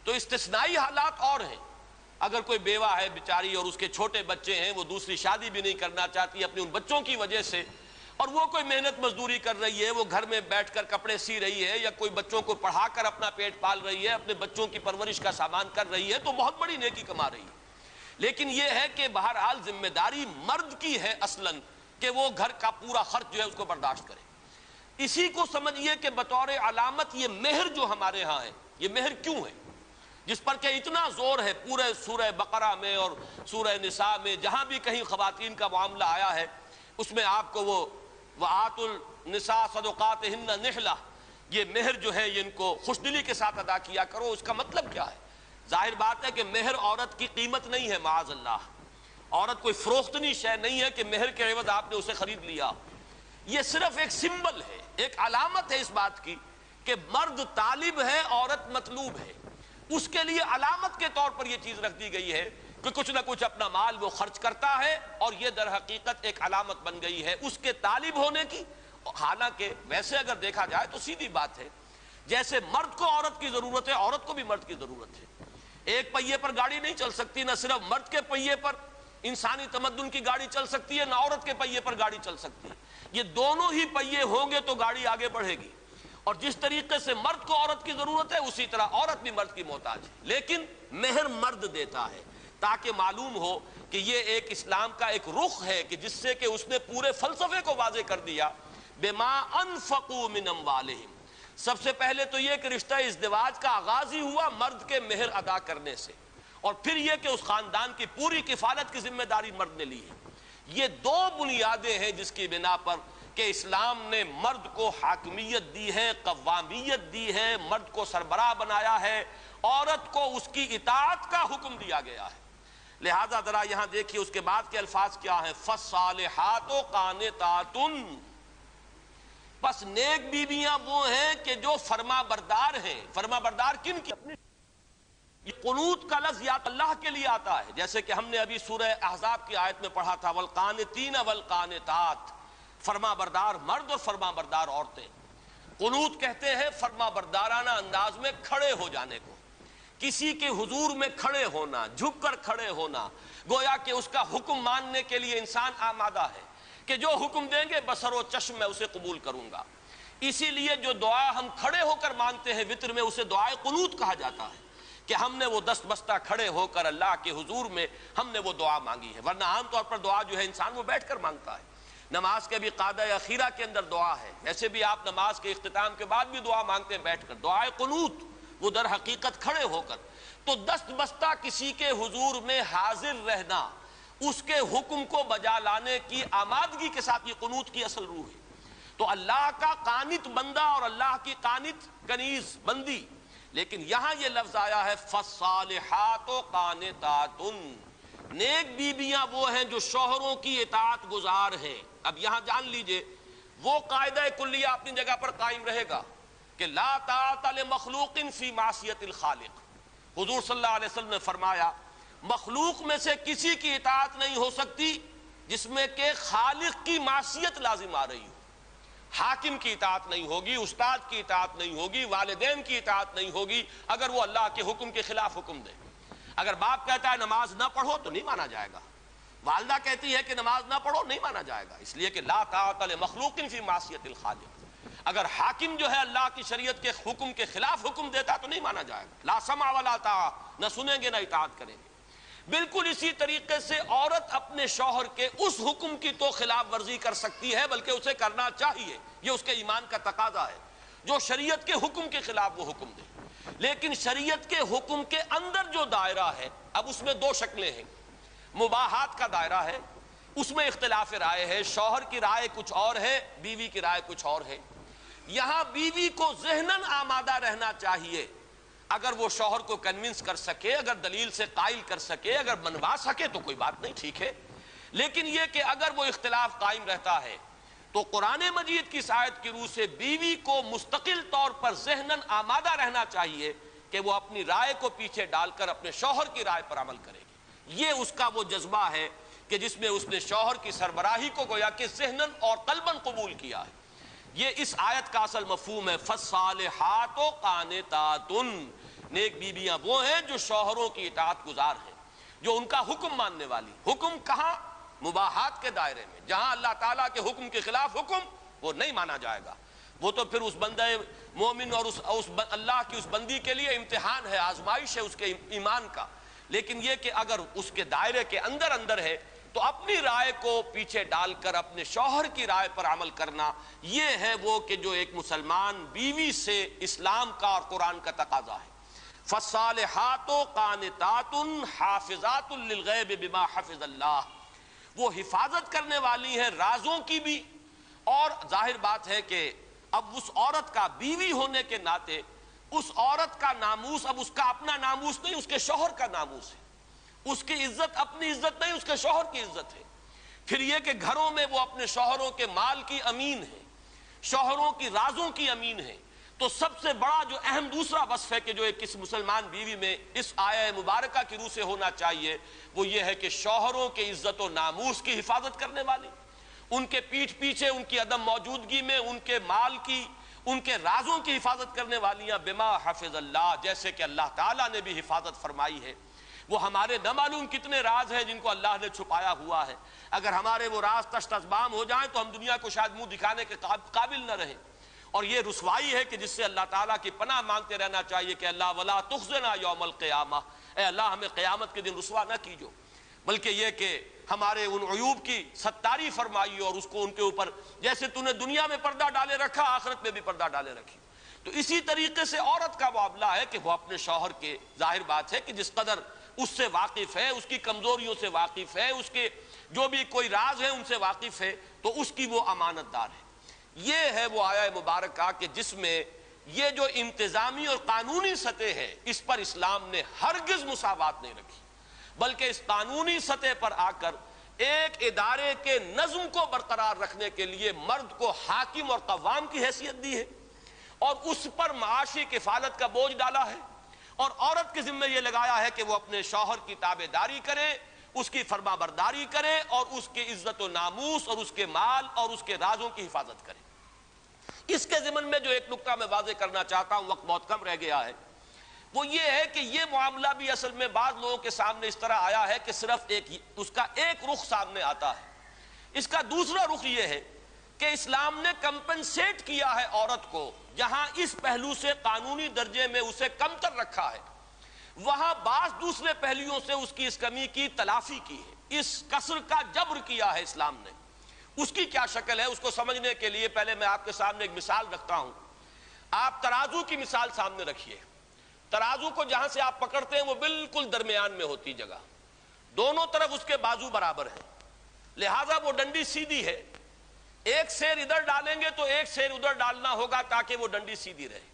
تو استثنائی حالات اور ہیں، اگر کوئی بیوہ ہے بیچاری اور اس کے چھوٹے بچے ہیں، وہ دوسری شادی بھی نہیں کرنا چاہتی اپنے ان بچوں کی وجہ سے، اور وہ کوئی محنت مزدوری کر رہی ہے، وہ گھر میں بیٹھ کر کپڑے سی رہی ہے یا کوئی بچوں کو پڑھا کر اپنا پیٹ پال رہی ہے، اپنے بچوں کی پرورش کا سامان کر رہی ہے، تو بہت بڑی نیکی کما رہی ہے۔ لیکن یہ ہے کہ بہرحال ذمہ داری مرد کی ہے اصلاً کہ وہ گھر کا پورا خرچ جو ہے اس کو برداشت کرے۔ اسی کو سمجھیے کہ بطور علامت یہ مہر جو ہمارے ہاں ہے، یہ مہر کیوں ہے جس پر کہ اتنا زور ہے پورے سورہ بقرہ میں اور سورہ نساء میں، جہاں بھی کہیں خواتین کا معاملہ آیا ہے اس میں آپ کو وہ وَآتُوا النِّسَاءَ صَدُقَاتِهِنَّ نِحْلَةً، یہ مہر جو ہے یہ ان کو خوش دلی کے ساتھ ادا کیا کرو۔ اس کا مطلب کیا ہے؟ ظاہر بات ہے کہ مہر عورت کی قیمت نہیں ہے، معاذ اللہ، عورت کوئی فروختنی شے نہیں ہے کہ مہر کے عوض آپ نے اسے خرید لیا۔ یہ صرف ایک سمبل ہے، ایک علامت ہے اس بات کی کہ مرد طالب ہے، عورت مطلوب ہے۔ اس کے لیے علامت کے طور پر یہ چیز رکھ دی گئی ہے کہ کچھ نہ کچھ اپنا مال وہ خرچ کرتا ہے، اور یہ در حقیقت ایک علامت بن گئی ہے اس کے طالب ہونے کی۔ حالانکہ ویسے اگر دیکھا جائے تو سیدھی بات ہے، جیسے مرد کو عورت کی ضرورت ہے، عورت کو بھی مرد کی ضرورت ہے۔ ایک پہیے پر گاڑی نہیں چل سکتی، نہ صرف مرد کے پہیے پر انسانی تمدن کی گاڑی چل سکتی ہے، نہ عورت کے پہیے پر گاڑی چل سکتی ہے۔ یہ دونوں ہی پہیے ہوں گے تو گاڑی آگے بڑھے گی، اور جس طریقے سے مرد کو عورت کی ضرورت ہے اسی طرح عورت بھی مرد کی محتاج ہے، لیکن مہر مرد دیتا ہے تاکہ معلوم ہو کہ یہ ایک اسلام کا ایک رخ ہے کہ جس سے کہ اس نے پورے فلسفے کو واضح کر دیا۔ بما انفقوا من اموالہم، سب سے پہلے تو یہ کہ رشتہ ازدواج کا آغاز ہی ہوا مرد کے مہر ادا کرنے سے، اور پھر یہ کہ اس خاندان کی پوری کفالت کی ذمہ داری مرد نے لی ہے۔ یہ دو بنیادیں ہیں جس کی بنا پر کہ اسلام نے مرد کو حاکمیت دی ہے، قوامیت دی ہے، مرد کو سربراہ بنایا ہے، عورت کو اس کی اطاعت کا حکم دیا گیا ہے۔ لہذا ذرا یہاں دیکھیے اس کے بعد کے الفاظ کیا ہیں، فالصالحات قانتات، پس نیک بیویاں وہ ہیں کہ جو فرما بردار ہیں۔ فرما بردار کن کی؟ اپنی۔ یہ قنوت کا لفظ یا اللہ کے لیے آتا ہے، جیسے کہ ہم نے ابھی سورہ احزاب کی آیت میں پڑھا تھا، والقانتین والقانتات، فرما بردار مرد اور فرما بردار عورتیں۔ قنوت کہتے ہیں فرما بردارانہ انداز میں کھڑے ہو جانے کو، کسی کے حضور میں کھڑے ہونا، جھک کر کھڑے ہونا، گویا کہ اس کا حکم ماننے کے لیے انسان آمادہ ہے کہ جو حکم دیں گے بصر و چشم میں اسے قبول کروں گا۔ اسی لیے جو دعا ہم کھڑے ہو کر مانگتے ہیں وطر میں، اسے دعائے قنوت کہا جاتا ہے کہ ہم نے وہ دست بستہ کھڑے ہو کر اللہ کے حضور میں ہم نے وہ دعا مانگی ہے۔ ورنہ عام طور پر دعا جو ہے انسان وہ بیٹھ کر مانگتا ہے۔ نماز کے بھی قاعدہ اخیرہ کے اندر دعا ہے، ویسے بھی آپ نماز کے اختتام کے بعد بھی دعا مانگتے ہیں بیٹھ کر، دعائے قنوت وہ در حقیقت کھڑے ہو کر۔ تو دست بستہ کسی کے حضور میں حاضر رہنا، اس کے حکم کو بجا لانے کی آمادگی کے ساتھ، یہ قنوت کی اصل روح ہے۔ تو اللہ کا قانت بندہ اور اللہ کی قانت کنیز بندی، لیکن یہاں یہ لفظ آیا ہے فالصالحات قانتات، نیک بیویاں وہ ہیں جو شوہروں کی اطاعت گزار ہیں۔ اب یہاں جان لیجئے وہ قاعدہ کلیہ اپنی جگہ پر قائم رہے گا کہ لا طاعت لمخلوق فی معصیت الخالق۔ حضور صلی اللہ علیہ وسلم نے فرمایا مخلوق میں سے کسی کی اطاعت نہیں ہو سکتی جس میں کہ خالق کی معصیت لازم آ رہی ہو۔ حاکم کی اطاعت نہیں ہوگی، استاد کی اطاعت نہیں ہوگی، والدین کی اطاعت نہیں ہوگی اگر وہ اللہ کے حکم کے خلاف حکم دے۔ اگر باپ کہتا ہے نماز نہ پڑھو تو نہیں مانا جائے گا، والدہ کہتی ہے کہ نماز نہ پڑھو نہیں مانا جائے گا، اس لیے کہ لا طاعت لمخلوق فی معصیت الخالق۔ اگر حاکم جو ہے اللہ کی شریعت کے حکم کے خلاف حکم دیتا تو نہیں مانا جائے گا، لا سمع ولا طاعہ، نہ سنیں گے نہ اطاعت کریں گے۔ بالکل اسی طریقے سے عورت اپنے شوہر کے اس حکم کی تو خلاف ورزی کر سکتی ہے، بلکہ اسے کرنا چاہیے، یہ اس کے ایمان کا تقاضا ہے، جو شریعت کے حکم کے خلاف وہ حکم دے۔ لیکن شریعت کے حکم کے اندر جو دائرہ ہے، اب اس میں دو شکلیں ہیں، مباحات کا دائرہ ہے، اس میں اختلاف رائے ہے، شوہر کی رائے کچھ اور ہے، بیوی کی رائے کچھ اور ہے۔ یہاں بیوی کو ذہناً آمادہ رہنا چاہیے، اگر وہ شوہر کو کنونس کر سکے، اگر دلیل سے قائل کر سکے، اگر منوا سکے تو کوئی بات نہیں، ٹھیک ہے۔ لیکن یہ کہ اگر وہ اختلاف قائم رہتا ہے تو قرآن مجید کی آیت کی روح سے بیوی کو مستقل طور پر ذہناً آمادہ رہنا چاہیے کہ وہ اپنی رائے کو پیچھے ڈال کر اپنے شوہر کی رائے پر عمل کرے گی۔ یہ اس کا وہ جذبہ ہے کہ جس میں اس نے شوہر کی سربراہی کو گویا کہ ذہناً اور قلباً قبول کیا ہے۔ یہ اس آیت کا اصل مفہوم ہے، فالصالحات قانتات، نیک بیویاں وہ ہیں جو شوہروں کی اطاعت گزار ہیں، جو ان کا حکم ماننے والی۔ حکم کہاں؟ مباحات کے دائرے میں، جہاں اللہ تعالیٰ کے حکم کے خلاف حکم وہ نہیں مانا جائے گا، وہ تو پھر اس بندہ مومن اور اللہ کی اس بندی کے لیے امتحان ہے، آزمائش ہے اس کے ایمان کا۔ لیکن یہ کہ اگر اس کے دائرے کے اندر ہے تو اپنی رائے کو پیچھے ڈال کر اپنے شوہر کی رائے پر عمل کرنا، یہ ہے وہ کہ جو ایک مسلمان بیوی سے اسلام کا اور قرآن کا تقاضا ہے۔ فالصالحات قانتات حافظات للغیب بما حفظ اللہ، وہ حفاظت کرنے والی ہیں رازوں کی بھی، اور ظاہر بات ہے کہ اب اس عورت کا بیوی ہونے کے ناطے اس عورت کا ناموس اب اس کا اپنا ناموس نہیں، اس کے شوہر کا ناموس ہے، اس کی عزت اپنی عزت نہیں، اس کے شوہر کی عزت ہے۔ پھر یہ کہ گھروں میں وہ اپنے شوہروں کے مال کی امین ہے، شوہروں کی رازوں کی امین ہے۔ تو سب سے بڑا جو اہم دوسرا وصف ہے کہ جو ایک کس مسلمان بیوی میں اس آیہ مبارکہ کی روح سے ہونا چاہیے، وہ یہ ہے کہ شوہروں کے عزت و ناموس کی حفاظت کرنے والی، ان کے پیٹھ پیچھے ان کی عدم موجودگی میں ان کے مال کی، ان کے رازوں کی حفاظت کرنے والیاں، بما حفظ اللہ، جیسے کہ اللہ تعالیٰ نے بھی حفاظت فرمائی ہے۔ وہ ہمارے نہ معلوم کتنے راز ہیں جن کو اللہ نے چھپایا ہوا ہے، اگر ہمارے وہ راز تشت ازبام ہو جائیں تو ہم دنیا کو شاید منہ دکھانے کے قابل نہ رہیں۔ اور یہ رسوائی ہے کہ جس سے اللہ تعالیٰ کی پناہ مانگتے رہنا چاہیے کہ اللہ ولا تخزنا یوم القیامہ، اے اللہ ہمیں قیامت کے دن رسوا نہ کیجو، بلکہ یہ کہ ہمارے ان عیوب کی ستاری فرمائیو اور اس کو ان کے اوپر جیسے تو نے دنیا میں پردہ ڈالے رکھا آخرت میں بھی پردہ ڈالے رکھی۔ تو اسی طریقے سے عورت کا معاملہ ہے کہ وہ اپنے شوہر کے، ظاہر بات ہے کہ جس قدر اس سے واقف ہے، اس کی کمزوریوں سے واقف ہے، اس کے جو بھی کوئی راز ہے ان سے واقف ہے، تو اس کی وہ امانت دار ہے۔ یہ ہے وہ آیہ مبارکہ کہ جس میں یہ جو انتظامی اور قانونی سطح ہے اس پر اسلام نے ہرگز مساوات نہیں رکھی، بلکہ اس قانونی سطح پر آ کر ایک ادارے کے نظم کو برقرار رکھنے کے لیے مرد کو حاکم اور قوام کی حیثیت دی ہے اور اس پر معاشی کفالت کا بوجھ ڈالا ہے، اور عورت کے ذمہ یہ لگایا ہے کہ وہ اپنے شوہر کی تابع داری کرے، اس کی فرما برداری کرے اور اس کی عزت و ناموس اور اس کے مال اور اس کے رازوں کی حفاظت کرے۔ اس کے ضمن میں جو ایک نکتہ میں واضح کرنا چاہتا ہوں، وقت بہت کم رہ گیا ہے، وہ یہ ہے کہ یہ معاملہ بھی اصل میں بعض لوگوں کے سامنے اس طرح آیا ہے کہ صرف اس کا ایک رخ سامنے آتا ہے۔ اس کا دوسرا رخ یہ ہے کہ اسلام نے کمپنسیٹ کیا ہے عورت کو، جہاں اس پہلو سے قانونی درجے میں اسے کمتر رکھا ہے، وہاں بعض دوسرے پہلوؤں سے اس کی اس کمی کی تلافی کی ہے، اس کسر کا جبر کیا ہے اسلام نے۔ اس کی کیا شکل ہے اس کو سمجھنے کے لیے پہلے میں آپ کے سامنے ایک مثال رکھتا ہوں۔ آپ ترازو کی مثال سامنے رکھیے۔ ترازو کو جہاں سے آپ پکڑتے ہیں وہ بالکل درمیان میں ہوتی جگہ، دونوں طرف اس کے بازو برابر ہیں، لہذا وہ ڈنڈی سیدھی ہے، ایک سیر ادھر ڈالیں گے تو ایک سیر ادھر ڈالنا ہوگا تاکہ وہ ڈنڈی سیدھی رہے۔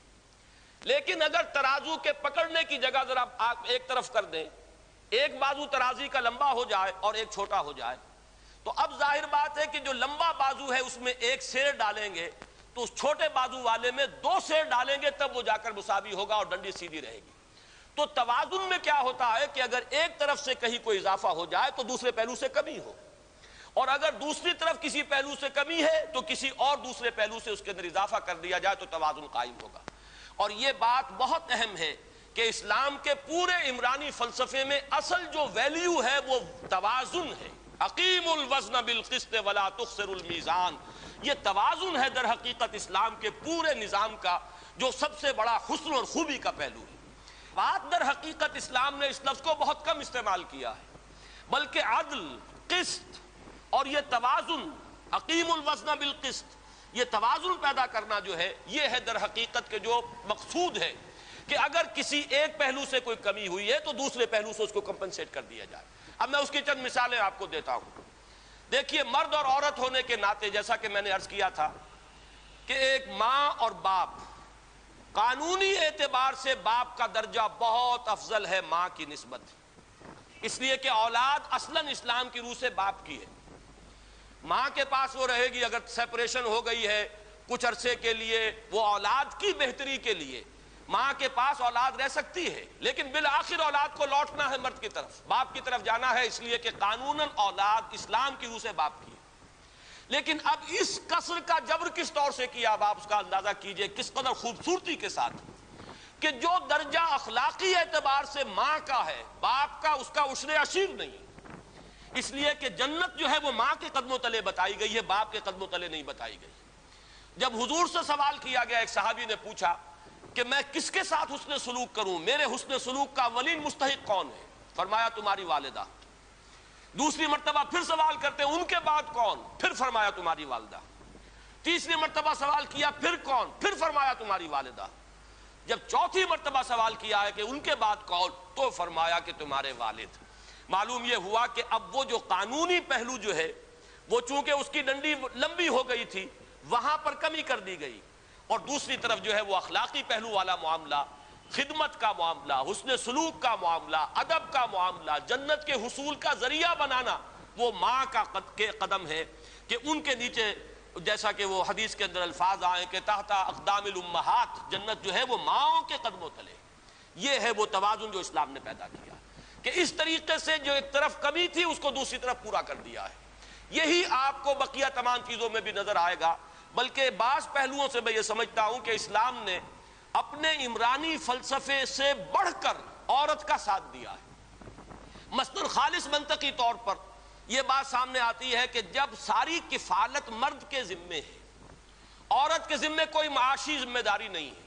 لیکن اگر ترازو کے پکڑنے کی جگہ ذرا آپ ایک طرف کر دیں، ایک بازو ترازی کا لمبا ہو جائے اور ایک چھوٹا ہو جائے، تو اب ظاہر بات ہے کہ جو لمبا بازو ہے اس میں ایک سیر ڈالیں گے تو اس چھوٹے بازو والے میں دو سیر ڈالیں گے، تب وہ جا کر مساوی ہوگا اور ڈنڈی سیدھی رہے گی۔ تو توازن میں کیا ہوتا ہے کہ اگر ایک طرف سے کہیں کوئی اضافہ ہو جائے تو دوسرے پہلو سے کمی ہو، اور اگر دوسری طرف کسی پہلو سے کمی ہے تو کسی اور دوسرے پہلو سے اس کے اندر اضافہ کر دیا جائے تو توازن قائم ہوگا۔ اور یہ بات بہت اہم ہے کہ اسلام کے پورے عمرانی فلسفے میں اصل جو ویلیو ہے وہ توازن ہے۔ اقیم الوزن بالقسط ولا تخسر المیزان، یہ توازن ہے در حقیقت اسلام کے پورے نظام کا جو سب سے بڑا حسن اور خوبی کا پہلو ہے۔ بات در حقیقت اسلام نے اس لفظ کو بہت کم استعمال کیا ہے، بلکہ عدل، قسط اور یہ توازن، اقیم الوزن بالقسط، یہ توازن پیدا کرنا جو ہے یہ ہے در حقیقت کے جو مقصود ہے کہ اگر کسی ایک پہلو سے کوئی کمی ہوئی ہے تو دوسرے پہلو سے اس کو کمپنسیٹ کر دیا جائے۔ اب میں اس کی چند مثالیں آپ کو دیتا ہوں۔ دیکھیے، مرد اور عورت ہونے کے ناطے جیسا کہ میں نے عرض کیا تھا کہ ایک ماں اور باپ، قانونی اعتبار سے باپ کا درجہ بہت افضل ہے ماں کی نسبت، اس لیے کہ اولاد اصلاً اسلام کی روح سے باپ کی ہے۔ ماں کے پاس وہ رہے گی، اگر سیپریشن ہو گئی ہے کچھ عرصے کے لیے، وہ اولاد کی بہتری کے لیے ماں کے پاس اولاد رہ سکتی ہے، لیکن بالآخر اولاد کو لوٹنا ہے مرد کی طرف، باپ کی طرف جانا ہے، اس لیے کہ قانوناً اولاد اسلام کی روح سے باپ کی ہے۔ لیکن اب اس کسر کا جبر کس طور سے کیا، اب آپ اس کا اندازہ کیجئے کس قدر خوبصورتی کے ساتھ کہ جو درجہ اخلاقی اعتبار سے ماں کا ہے، باپ کا اس کا عشر عشیر نہیں، اس لیے کہ جنت جو ہے وہ ماں کے قدموں تلے بتائی گئی ہے، باپ کے قدموں تلے نہیں بتائی گئی۔ جب حضور سے سوال کیا گیا، ایک صحابی نے پوچھا کہ میں کس کے ساتھ حسن سلوک کروں، میرے حسن سلوک کا اولین مستحق کون ہے؟ فرمایا تمہاری والدہ۔ دوسری مرتبہ پھر سوال کرتے ہیں ان کے بعد کون؟ پھر فرمایا تمہاری والدہ۔ تیسری مرتبہ سوال کیا پھر کون؟ پھر فرمایا تمہاری والدہ۔ جب چوتھی مرتبہ سوال کیا ہے کہ ان کے بعد کون، تو فرمایا کہ تمہارے والد۔ معلوم یہ ہوا کہ اب وہ جو قانونی پہلو جو ہے وہ چونکہ اس کی ڈنڈی لمبی ہو گئی تھی وہاں پر کمی کر دی گئی، اور دوسری طرف جو ہے وہ اخلاقی پہلو والا معاملہ، خدمت کا معاملہ، حسن سلوک کا معاملہ، ادب کا معاملہ، جنت کے حصول کا ذریعہ بنانا، وہ ماں کا قدم ہے کہ ان کے نیچے جیسا کہ وہ حدیث کے اندر الفاظ آئے کہ تحت اقدام الامہات، جنت جو ہے وہ ماؤں کے قدموں تلے۔ یہ ہے وہ توازن جو اسلام نے پیدا کیا کہ اس طریقے سے جو ایک طرف کمی تھی اس کو دوسری طرف پورا کر دیا ہے۔ یہی آپ کو بقیہ تمام چیزوں میں بھی نظر آئے گا، بلکہ بعض پہلوؤں سے میں یہ سمجھتا ہوں کہ اسلام نے اپنے عمرانی فلسفے سے بڑھ کر عورت کا ساتھ دیا ہے۔ مثلاً خالص منطقی طور پر یہ بات سامنے آتی ہے کہ جب ساری کفالت مرد کے ذمے ہے عورت کے ذمے کوئی معاشی ذمہ داری نہیں ہے،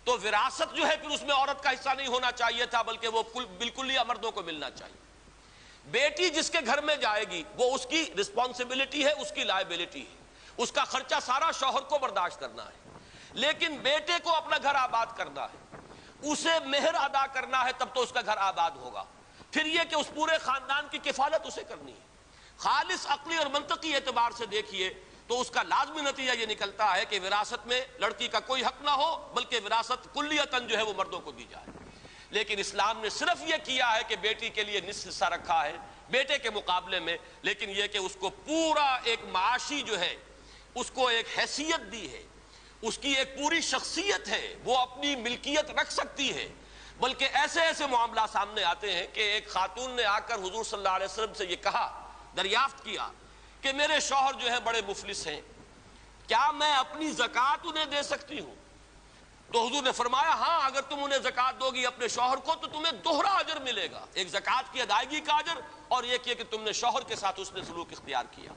تو وراثت جو ہے پھر اس میں عورت کا حصہ نہیں ہونا چاہیے تھا، بلکہ وہ بالکل ہی مردوں کو ملنا چاہیے۔ بیٹی جس کے گھر میں جائے گی وہ اس کی رسپانسبلٹی ہے، اس کی لائبلٹی ہے، اس کا خرچہ سارا شوہر کو برداشت کرنا ہے، لیکن بیٹے کو اپنا گھر آباد کرنا ہے، اسے مہر ادا کرنا ہے، تب تو اس کا گھر آباد ہوگا۔ پھر یہ کہ اس پورے خاندان کی کفالت اسے کرنی ہے۔ خالص عقلی اور منطقی اعتبار سے دیکھیے تو اس کا لازمی نتیجہ یہ نکلتا ہے کہ وراثت میں لڑکی کا کوئی حق نہ ہو، بلکہ وراثت کلیتاً جو ہے وہ مردوں کو دی جائے۔ لیکن اسلام نے صرف یہ کیا ہے کہ بیٹی کے لیے نصف حصہ رکھا ہے بیٹے کے مقابلے میں، لیکن یہ کہ اس کو پورا ایک معاشی جو ہے اس کو ایک حیثیت دی ہے، اس کی ایک پوری شخصیت ہے، وہ اپنی ملکیت رکھ سکتی ہے۔ بلکہ ایسے ایسے معاملات سامنے آتے ہیں کہ ایک خاتون نے آ کر حضور صلی اللہ علیہ وسلم سے یہ کہا، دریافت کیا کہ میرے شوہر جو ہے بڑے مفلس ہیں، کیا میں اپنی زکوٰۃ انہیں دے سکتی ہوں؟ تو حضور نے فرمایا ہاں، اگر تم انہیں زکوٰۃ دو گی اپنے شوہر کو تو تمہیں دوہرا اجر ملے گا، ایک زکوٰۃ کی ادائیگی کا اجر اور یہ کہ تم نے شوہر کے ساتھ اس نے سلوک اختیار کیا۔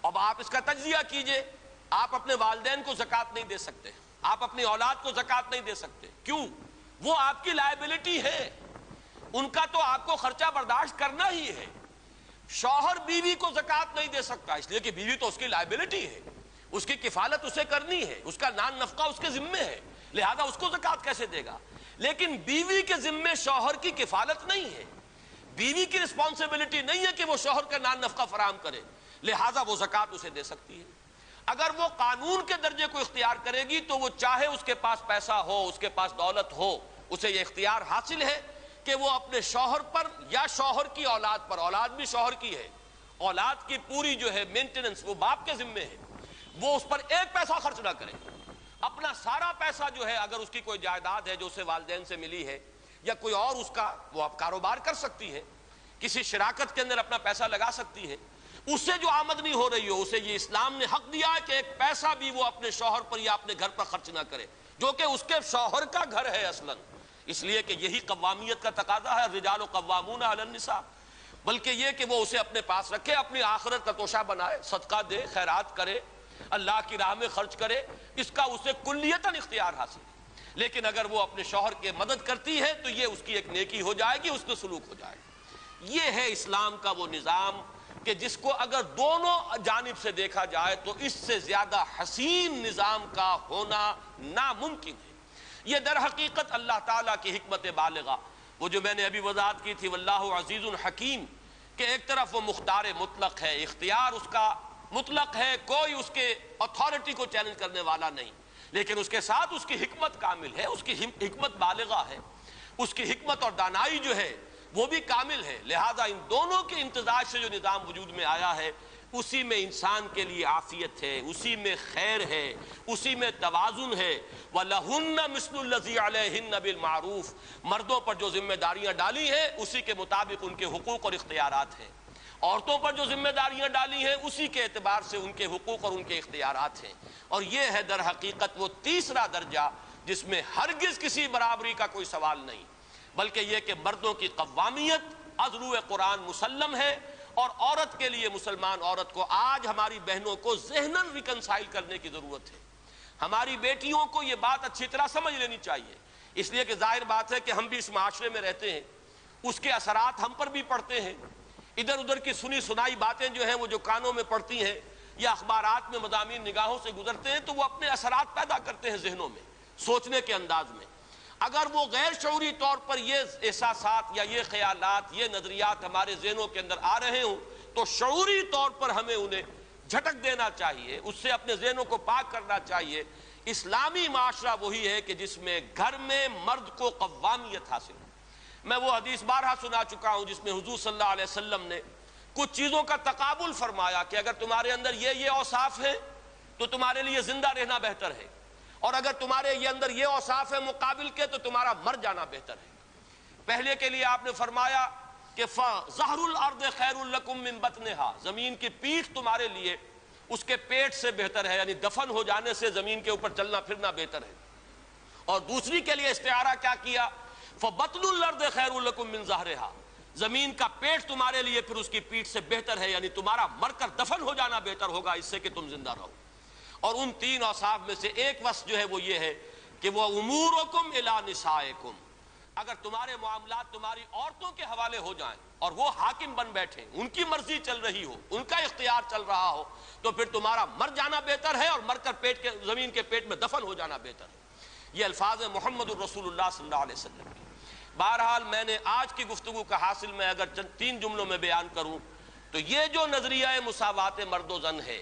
اب آپ اس کا تجزیہ کیجئے، آپ اپنے والدین کو زکوٰۃ نہیں دے سکتے، آپ اپنی اولاد کو زکوٰۃ نہیں دے سکتے، کیوں؟ وہ آپ کی لائبلٹی ہے، ان کا تو آپ کو خرچہ برداشت کرنا ہی ہے۔ شوہر بیوی کو زکوٰۃ نہیں دے سکتا، اس لیے کہ بیوی تو اس کی لائبلٹی ہے، اس کی کفالت اسے کرنی ہے، اس کا نان نفقہ اس کے ذمے ہے، لہذا اس کو زکوٰۃ کیسے دے گا؟ لیکن بیوی کے ذمے شوہر کی کفالت نہیں ہے، بیوی کی رسپانسبلٹی نہیں ہے کہ وہ شوہر کا نان نفقہ فراہم کرے، لہذا وہ زکوٰۃ اسے دے سکتی ہے۔ اگر وہ قانون کے درجے کو اختیار کرے گی تو وہ چاہے اس کے پاس پیسہ ہو، اس کے پاس دولت ہو، اسے یہ اختیار حاصل ہے کہ وہ اپنے شوہر پر یا شوہر کی اولاد پر، اولاد بھی شوہر کی ہے، اولاد کی پوری جو ہے مینٹیننس وہ باپ کے ذمے ہے، وہ اس پر ایک پیسہ خرچ نہ کرے، اپنا سارا پیسہ جو ہے اگر اس کی کوئی جائیداد ہے جو اسے والدین سے ملی ہے یا کوئی اور اس کا وہ اب کاروبار کر سکتی ہے، کسی شراکت کے اندر اپنا پیسہ لگا سکتی ہے، اس سے جو آمدنی ہو رہی ہو اسے یہ اسلام نے حق دیا ہے کہ ایک پیسہ بھی وہ اپنے شوہر پر یا اپنے گھر پر خرچ نہ کرے، جو کہ اس کے شوہر کا گھر ہے اصلاً، اس لیے کہ یہی قوامیت کا تقاضا ہے، الرجال قوامون علی النساء، بلکہ یہ کہ وہ اسے اپنے پاس رکھے، اپنی آخرت کا توشہ بنائے، صدقہ دے، خیرات کرے، اللہ کی راہ میں خرچ کرے، اس کا اسے کلیتاً اختیار حاصل ہے۔ لیکن اگر وہ اپنے شوہر کی مدد کرتی ہے تو یہ اس کی ایک نیکی ہو جائے گی، اس کا سلوک ہو جائے گا۔ یہ ہے اسلام کا وہ نظام کہ جس کو اگر دونوں جانب سے دیکھا جائے تو اس سے زیادہ حسین نظام کا ہونا ناممکن ہے۔ یہ در حقیقت اللہ تعالیٰ کی حکمت بالغہ، وہ جو میں نے ابھی وضاحت کی تھی واللہ عزیز حکیم، کہ ایک طرف وہ مختار مطلق ہے، اختیار اس کا مطلق ہے، کوئی اس کے اتھارٹی کو چیلنج کرنے والا نہیں، لیکن اس کے ساتھ اس کی حکمت کامل ہے، اس کی حکمت بالغہ ہے، اس کی حکمت اور دانائی جو ہے وہ بھی کامل ہے، لہذا ان دونوں کے امتزاج سے جو نظام وجود میں آیا ہے اسی میں انسان کے لیے عافیت ہے، اسی میں خیر ہے، اسی میں توازن ہے۔ وَلَهُنَّ مِثْلُ الَّذِي عَلَيْهِنَّ بِالْمَعْرُوفِ، مردوں پر جو ذمہ داریاں ڈالی ہیں اسی کے مطابق ان کے حقوق اور اختیارات ہیں، عورتوں پر جو ذمہ داریاں ڈالی ہیں اسی کے اعتبار سے ان کے حقوق اور ان کے اختیارات ہیں، اور یہ ہے در حقیقت وہ تیسرا درجہ جس میں ہرگز کسی برابری کا کوئی سوال نہیں، بلکہ یہ کہ مردوں کی قوامیت از روئے قرآن مسلم ہے، اور عورت کے لیے مسلمان عورت کو آج ہماری بہنوں کو ذہناً ریکنسائل کرنے کی ضرورت ہے، ہماری بیٹیوں کو یہ بات اچھی طرح سمجھ لینی چاہیے، اس لیے کہ ظاہر بات ہے کہ ہم بھی اس معاشرے میں رہتے ہیں، اس کے اثرات ہم پر بھی پڑتے ہیں، ادھر ادھر کی سنی سنائی باتیں جو ہیں وہ جو کانوں میں پڑتی ہیں یا اخبارات میں مضامین نگاہوں سے گزرتے ہیں تو وہ اپنے اثرات پیدا کرتے ہیں ذہنوں میں، سوچنے کے انداز میں۔ اگر وہ غیر شعوری طور پر یہ احساسات یا یہ خیالات، یہ نظریات ہمارے ذہنوں کے اندر آ رہے ہوں تو شعوری طور پر ہمیں انہیں جھٹک دینا چاہیے، اس سے اپنے ذہنوں کو پاک کرنا چاہیے۔ اسلامی معاشرہ وہی ہے کہ جس میں گھر میں مرد کو قوامیت حاصل ہے۔ میں وہ حدیث بارہا سنا چکا ہوں جس میں حضور صلی اللہ علیہ وسلم نے کچھ چیزوں کا تقابل فرمایا کہ اگر تمہارے اندر یہ اوصاف ہیں تو تمہارے لیے زندہ رہنا بہتر ہے، اور اگر تمہارے یہ اندر یہ اوصاف ہے مقابل کے تو تمہارا مر جانا بہتر ہے۔ پہلے کے لیے آپ نے فرمایا کہ ظہر الارض خیر لکم من بطنها، زمین کی پیٹھ تمہارے لیے اس کے پیٹ سے بہتر ہے، یعنی دفن ہو جانے سے زمین کے اوپر چلنا پھرنا بہتر ہے۔ اور دوسری کے لیے استعارہ کیا کیا، فبطن الارض خیر لکم من ظہرها، زمین کا پیٹ تمہارے لیے پھر اس کی پیٹھ سے بہتر ہے، یعنی تمہارا مر کر دفن ہو جانا بہتر ہوگا اس سے کہ تم زندہ رہو۔ اور ان تین اوصاف میں سے ایک وصف جو ہے وہ یہ ہے کہ وہ امورکم الی نسائکم، اگر تمہارے معاملات تمہاری عورتوں کے حوالے ہو جائیں اور وہ حاکم بن بیٹھیں، ان کی مرضی چل رہی ہو، ان کا اختیار چل رہا ہو، تو پھر تمہارا مر جانا بہتر ہے اور مر کر زمین کے پیٹ میں دفن ہو جانا بہتر ہے۔ یہ الفاظ محمد الرسول اللہ صلی اللہ علیہ وسلم کی۔ بہرحال میں نے آج کی گفتگو کا حاصل میں اگر چند تین جملوں میں بیان کروں تو یہ جو نظریہ مساوات مرد و زن ہے،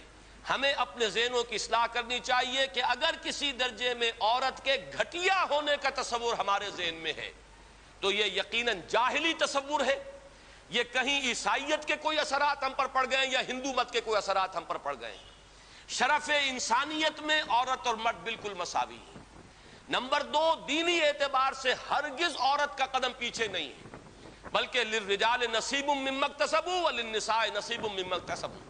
ہمیں اپنے ذہنوں کی اصلاح کرنی چاہیے کہ اگر کسی درجے میں عورت کے گھٹیا ہونے کا تصور ہمارے ذہن میں ہے تو یہ یقیناً جاہلی تصور ہے، یہ کہیں عیسائیت کے کوئی اثرات ہم پر پڑ گئے یا ہندو مت کے کوئی اثرات ہم پر پڑ گئے۔ شرف انسانیت میں عورت اور مرد بالکل مساوی ہیں۔ نمبر دو، دینی اعتبار سے ہرگز عورت کا قدم پیچھے نہیں ہے، بلکہ للرجال نصیب مما اکتسبوا وللنساء نصیب مما اکتسبوا،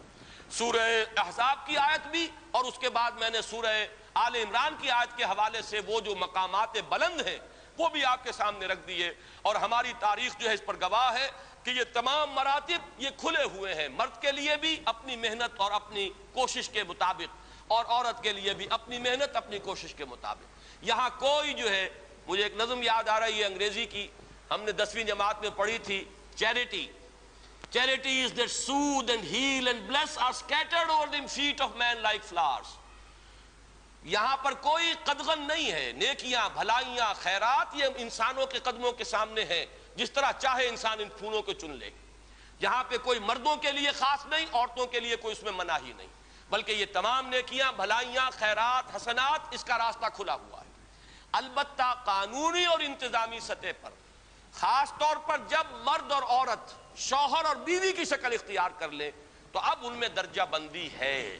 سورہ احزاب کی آیت بھی اور اس کے بعد میں نے سورہ آل عمران کی آیت کے حوالے سے وہ جو مقامات بلند ہیں وہ بھی آپ کے سامنے رکھ دیے، اور ہماری تاریخ جو ہے اس پر گواہ ہے کہ یہ تمام مراتب یہ کھلے ہوئے ہیں، مرد کے لیے بھی اپنی محنت اور اپنی کوشش کے مطابق اور عورت کے لیے بھی اپنی محنت اپنی کوشش کے مطابق۔ یہاں کوئی جو ہے، مجھے ایک نظم یاد آ رہی ہے انگریزی کی، ہم نے 10ویں جماعت میں پڑھی تھی، Charity is that soothe and heal and bless are scattered over the feet of man like flowers۔ یہاں پر کوئی قدغن نہیں ہے، نیکیاں بھلائیاں خیرات یہ انسانوں کے قدموں کے سامنے ہیں، جس طرح چاہے انسان ان پھولوں کو چن لے۔ یہاں پہ کوئی مردوں کے لیے خاص نہیں، عورتوں کے لیے کوئی اس میں مناہی نہیں، بلکہ یہ تمام نیکیاں بھلائیاں خیرات حسنات اس کا راستہ کھلا ہوا ہے۔ البتہ قانونی اور انتظامی سطح پر، خاص طور پر جب مرد اور عورت شوہر اور بیوی کی شکل اختیار کر لیں تو اب ان میں درجہ بندی ہے۔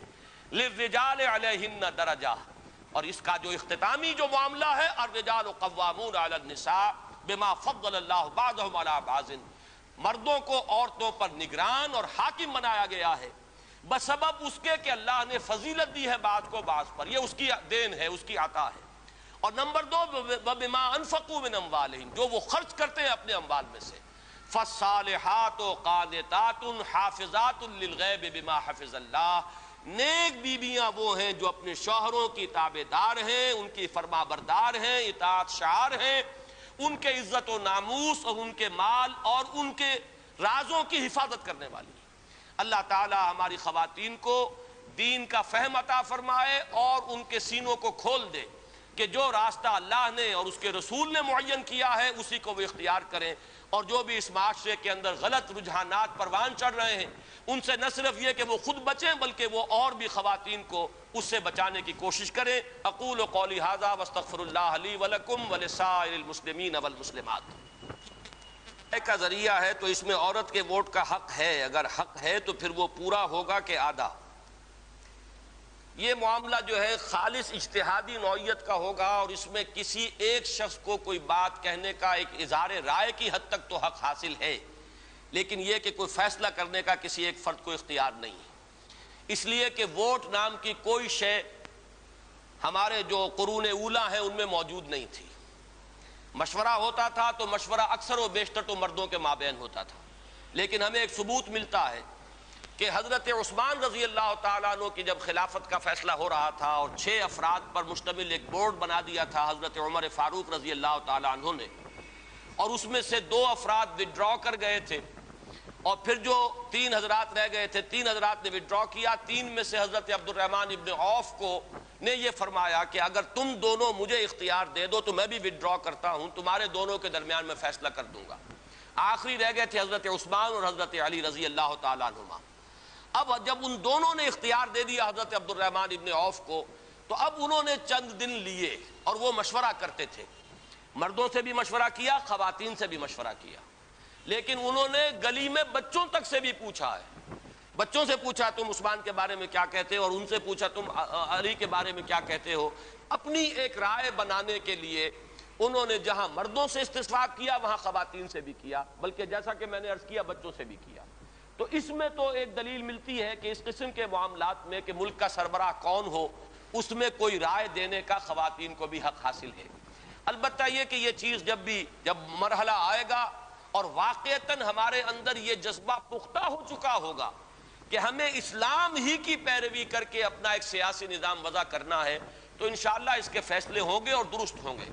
للرجال علیہن درجہ، اور اس کا جو اختتامی جو معاملہ ہے، الرجال قوامون علی النساء بما فضل اللہ بعضهم علی بعض، مردوں کو عورتوں پر نگران اور حاکم بنایا گیا ہے بسبب اس کے کہ اللہ نے فضیلت دی ہے بعض کو بعض پر، یہ اس کی دین ہے، اس کی عطا ہے۔ اور نمبر دو، وبما انفقوا من اموالہم، جو وہ خرچ کرتے ہیں اپنے اموال میں سے، فالصالحات قانتات حافظات للغیب بما حفظ اللہ، نیک بیویاں وہ ہیں جو اپنے شوہروں کی تابع دار ہیں، ان کی فرما بردار ہیں، اطاعت شعار ہیں، ان کے عزت و ناموس اور ان کے مال اور ان کے رازوں کی حفاظت کرنے والی ہیں۔ اللہ تعالی ہماری خواتین کو دین کا فہم عطا فرمائے اور ان کے سینوں کو کھول دے کہ جو راستہ اللہ نے اور اس کے رسول نے معین کیا ہے اسی کو وہ اختیار کریں، اور جو بھی اس معاشرے کے اندر غلط رجحانات پروان چڑھ رہے ہیں ان سے نہ صرف یہ کہ وہ خود بچیں بلکہ وہ اور بھی خواتین کو اس سے بچانے کی کوشش کریں۔ اقول قولی ھذا واستغفر اللہ لی ولکم ولسائر المسلمین والمسلمات۔ کا ذریعہ ہے تو اس میں عورت کے ووٹ کا حق ہے، اگر حق ہے تو پھر وہ پورا ہوگا کہ آدھا؟ یہ معاملہ جو ہے خالص اجتہادی نوعیت کا ہوگا، اور اس میں کسی ایک شخص کو کوئی بات کہنے کا ایک اظہار رائے کی حد تک تو حق حاصل ہے، لیکن یہ کہ کوئی فیصلہ کرنے کا کسی ایک فرد کو اختیار نہیں ہے، اس لیے کہ ووٹ نام کی کوئی شے ہمارے جو قرون اولیٰ ہیں ان میں موجود نہیں تھی۔ مشورہ ہوتا تھا تو مشورہ اکثر و بیشتر تو مردوں کے مابین ہوتا تھا، لیکن ہمیں ایک ثبوت ملتا ہے کہ حضرت عثمان رضی اللہ تعالیٰ عنہ کی جب خلافت کا فیصلہ ہو رہا تھا اور 6 افراد پر مشتمل ایک بورڈ بنا دیا تھا حضرت عمر فاروق رضی اللہ تعالیٰ عنہ نے، اور اس میں سے 2 افراد وڈرا کر گئے تھے، اور پھر جو 3 حضرات رہ گئے تھے، 3 حضرات نے وڈرا کیا، 3 میں سے حضرت عبد الرحمن ابن عوف کو نے یہ فرمایا کہ اگر تم دونوں مجھے اختیار دے دو تو میں بھی وڈرا کرتا ہوں، تمہارے دونوں کے درمیان میں فیصلہ کر دوں گا۔ آخری رہ گئے تھے حضرت عثمان اور حضرت علی رضی اللہ تعالیٰ عنہما۔ اب جب ان دونوں نے اختیار دے دیا حضرت عبد الرحمن ابن عوف کو، تو اب انہوں نے چند دن لیے اور وہ مشورہ کرتے تھے، مردوں سے بھی مشورہ کیا، خواتین سے بھی مشورہ کیا، لیکن انہوں نے گلی میں بچوں تک سے بھی پوچھا ہے، بچوں سے پوچھا تم عثمان کے بارے میں کیا کہتے ہو، اور ان سے پوچھا تم علی کے بارے میں کیا کہتے ہو۔ اپنی ایک رائے بنانے کے لیے انہوں نے جہاں مردوں سے استفسار کیا وہاں خواتین سے بھی کیا، بلکہ جیسا کہ میں نے عرض کیا بچوں سے بھی کیا۔ تو اس میں تو ایک دلیل ملتی ہے کہ اس قسم کے معاملات میں کہ ملک کا سربراہ کون ہو اس میں کوئی رائے دینے کا خواتین کو بھی حق حاصل ہے۔ البتہ یہ کہ یہ چیز جب مرحلہ آئے گا اور واقعتاً ہمارے اندر یہ جذبہ پختہ ہو چکا ہوگا کہ ہمیں اسلام ہی کی پیروی کر کے اپنا ایک سیاسی نظام وضع کرنا ہے تو انشاءاللہ اس کے فیصلے ہوں گے اور درست ہوں گے،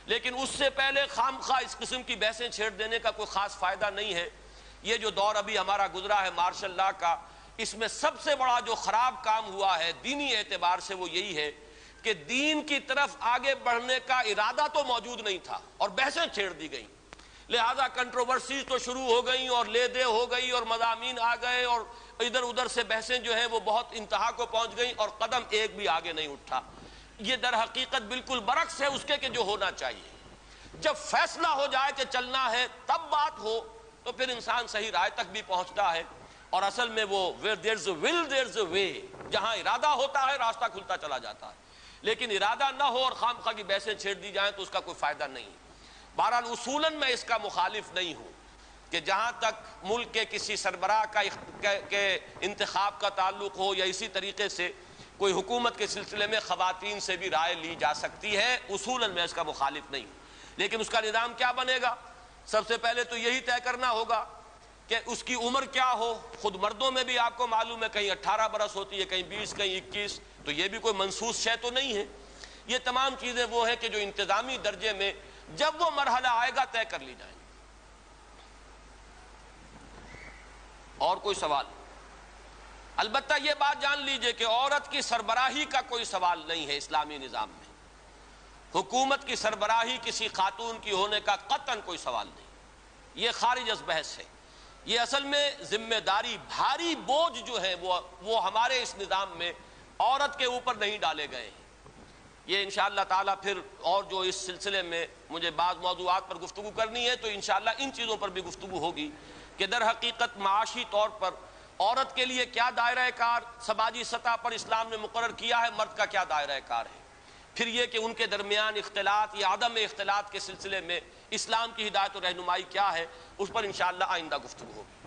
لیکن اس سے پہلے خامخواہ اس قسم کی بحثیں چھیڑ دینے کا کوئی خاص فائدہ نہیں ہے۔ یہ جو دور ابھی ہمارا گزرا ہے مارشل لا کا، اس میں سب سے بڑا جو خراب کام ہوا ہے دینی اعتبار سے وہ یہی ہے کہ دین کی طرف آگے بڑھنے کا ارادہ تو موجود نہیں تھا اور بحثیں چھیڑ دی گئیں، لہذا کنٹروورسیز تو شروع ہو گئیں اور لے دے ہو گئی اور مضامین آ گئے اور ادھر ادھر سے بحثیں جو ہیں وہ بہت انتہا کو پہنچ گئیں اور قدم ایک بھی آگے نہیں اٹھا۔ یہ در حقیقت بالکل برعکس ہے اس کے کہ جو ہونا چاہیے۔ جب فیصلہ ہو جائے کہ چلنا ہے تب بات ہو تو پھر انسان صحیح رائے تک بھی پہنچتا ہے، اور اصل میں وہ where there's a will there's a way، جہاں ارادہ ہوتا ہے راستہ کھلتا چلا جاتا ہے، لیکن ارادہ نہ ہو اور خامخواہ کی بحثیں چھیڑ دی جائیں تو اس کا کوئی فائدہ نہیں۔ بہرحال اصولاً میں اس کا مخالف نہیں ہوں کہ جہاں تک ملک کے کسی سربراہ کے انتخاب کا تعلق ہو یا اسی طریقے سے کوئی حکومت کے سلسلے میں خواتین سے بھی رائے لی جا سکتی ہے، اصولاً میں اس کا مخالف نہیں ہوں، لیکن اس کا نظام کیا بنے گا؟ سب سے پہلے تو یہی طے کرنا ہوگا کہ اس کی عمر کیا ہو۔ خود مردوں میں بھی آپ کو معلوم ہے کہیں 18 برس ہوتی ہے، کہیں 20، کہیں 21، تو یہ بھی کوئی منصوص شے تو نہیں ہے۔ یہ تمام چیزیں وہ ہیں کہ جو انتظامی درجے میں جب وہ مرحلہ آئے گا طے کر لی جائیں گی۔ اور کوئی سوال؟ البتہ یہ بات جان لیجئے کہ عورت کی سربراہی کا کوئی سوال نہیں ہے اسلامی نظام میں، حکومت کی سربراہی کسی خاتون کی ہونے کا قطعاً کوئی سوال نہیں، یہ خارج از بحث ہے۔ یہ اصل میں ذمہ داری، بھاری بوجھ جو ہے وہ ہمارے اس نظام میں عورت کے اوپر نہیں ڈالے گئے ہیں۔ یہ انشاءاللہ تعالیٰ پھر اور جو اس سلسلے میں مجھے بعض موضوعات پر گفتگو کرنی ہے تو انشاءاللہ ان چیزوں پر بھی گفتگو ہوگی کہ در حقیقت معاشی طور پر عورت کے لیے کیا دائرہ کار سماجی سطح پر اسلام نے مقرر کیا ہے، مرد کا کیا دائرہ کار ہے، پھر یہ کہ ان کے درمیان اختلاط یا عدم اختلاط کے سلسلے میں اسلام کی ہدایت و رہنمائی کیا ہے، اس پر انشاءاللہ آئندہ گفتگو ہوگی۔